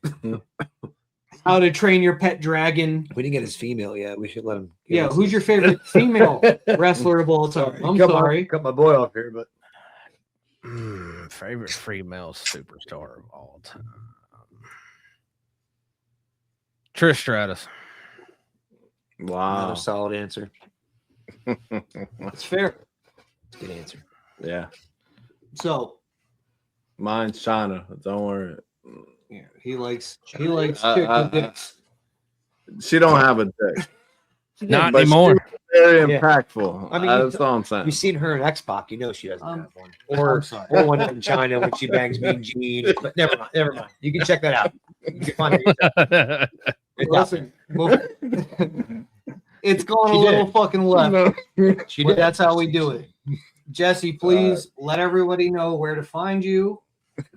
How to Train Your Pet Dragon. We didn't get his female yet. We should let him. Yeah, who's your favorite female wrestler of all time? I'm sorry. Cut my boy off here, but favorite female superstar of all time. Trish Stratus. Wow. another solid answer. That's fair. Good answer. Yeah. So Mine's China. Don't worry. yeah, he likes chicken dicks. She don't have a dick. Not but anymore. she was very Yeah. impactful. I mean, That's all I'm saying. You've seen her in X-Pac. You know she doesn't have one. I'm Or sorry. one in China when she bangs Mean Gene. But never mind. Never mind. You can check that out. You can find it yourself. It's out there. Listen, it's going She a little did. fucking left. She But did. that's how we do it. Jesse, please let everybody know where to find you,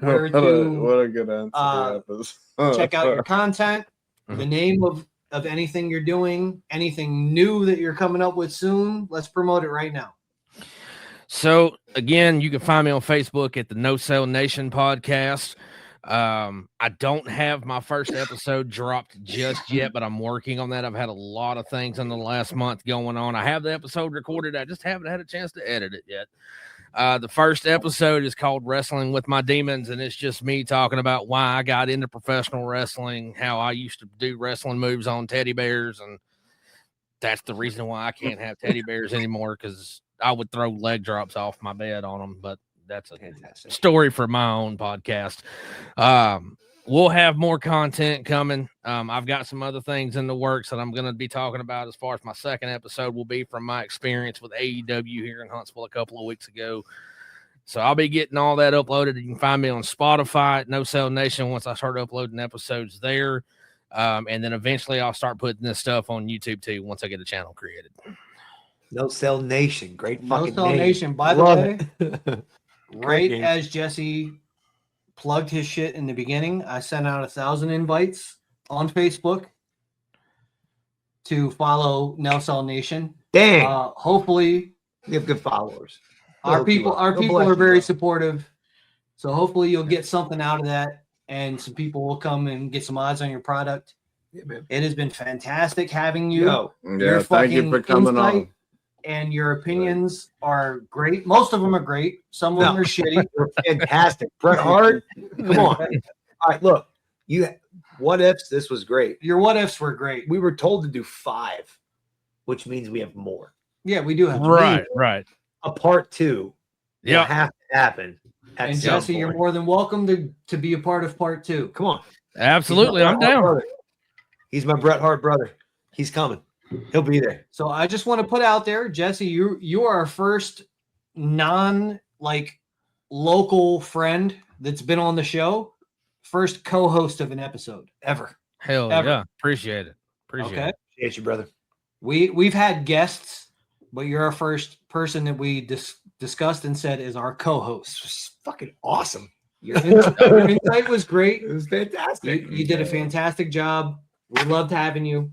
where to what a good answer. check out your content, Mhm. the name of anything you're doing, anything new that you're coming up with soon. Let's promote it right now. So again, you can find me on Facebook at the No Sell Nation podcast. I don't have my first episode dropped just yet, but I'm working on that. I've had a lot of things in the last month going on. I have the episode recorded. I just haven't had a chance to edit it yet. The first episode is called Wrestling with My Demons, and it's just me talking about why I got into professional wrestling, how I used to do wrestling moves on teddy bears, and that's the reason why I can't have teddy bears anymore, because I would throw leg drops off my bed on them, but that's a Fantastic. story for my own podcast. We'll have more content coming. I've got some other things in the works that I'm going to be talking about as far as my second episode will be from my experience with AEW here in Huntsville a couple of weeks ago. So I'll be getting all that uploaded. You can find me on Spotify at No Sell Nation once I start uploading episodes there. And then eventually I'll start putting this stuff on YouTube too once I get a channel created. No Sell Nation. Great No fucking Sell name. Nation. By the Love way, it. right name. as Jesse plugged his shit in the beginning, I sent out 1,000 invites on Facebook to follow No Sell Nation. Dang. Hopefully, We have good followers. our hook you people up. our They'll people bless are you, very bro. supportive. So hopefully you'll get something out of that, and some people will come and get some eyes on your product. Yeah, man. It has been fantastic having you. Yo, Yeah, thank you for fucking coming insight on. And your opinions are great. Most of them are great. Some of them No. are shitty. you're fantastic. Bret Hart. Come on. All right, look. What ifs? This was great. Your what ifs were great. We were told to do 5, which means we have more. Yeah, we do have Right. A part 2 will Yeah. have to happen. At And some Jesse, you're point. more than welcome to be a part of part 2. Come on. Absolutely. He's my I'm Bret Hart down. brother. He's my Bret Hart brother. He's coming. He'll be there. So I just want to put out there, Jesse, you are our first local friend that's been on the show, first co-host of an episode ever. Hell Ever. yeah. Appreciate it. Appreciate Okay. it. Appreciate you, brother. We've had guests, but you're our first person that we discussed and said is our co-host. This was fucking awesome. Your insight was great. It was fantastic. You did a fantastic job. We loved having you. boy.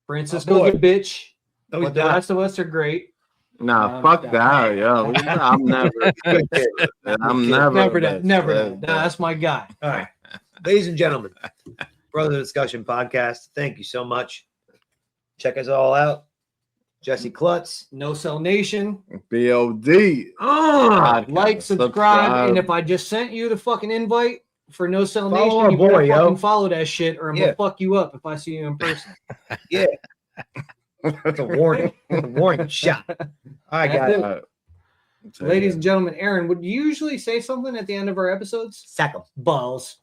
Francisco's a bitch, No, but he's the not. rest of us are great. Nah, fuck that, yo. I'm never. I'm never. Never that. Nah, that's my guy. All right. Ladies and gentlemen, Brother Discussion Podcast, thank you so much. Check us all out. Jesse Clutts. No Sell Nation. BOD. Like, subscribe, and if I just sent you the fucking invite for No Sell Follow Nation, our you better boy, yo. fucking follow that shit, or I'm Yeah. gonna fuck you up if I see you in person. It's a warning. A warning shot. All right, guys. Uh, Take Ladies it. and gentlemen, Aaron would usually say something at the end of our episodes. Sack 'em. Balls.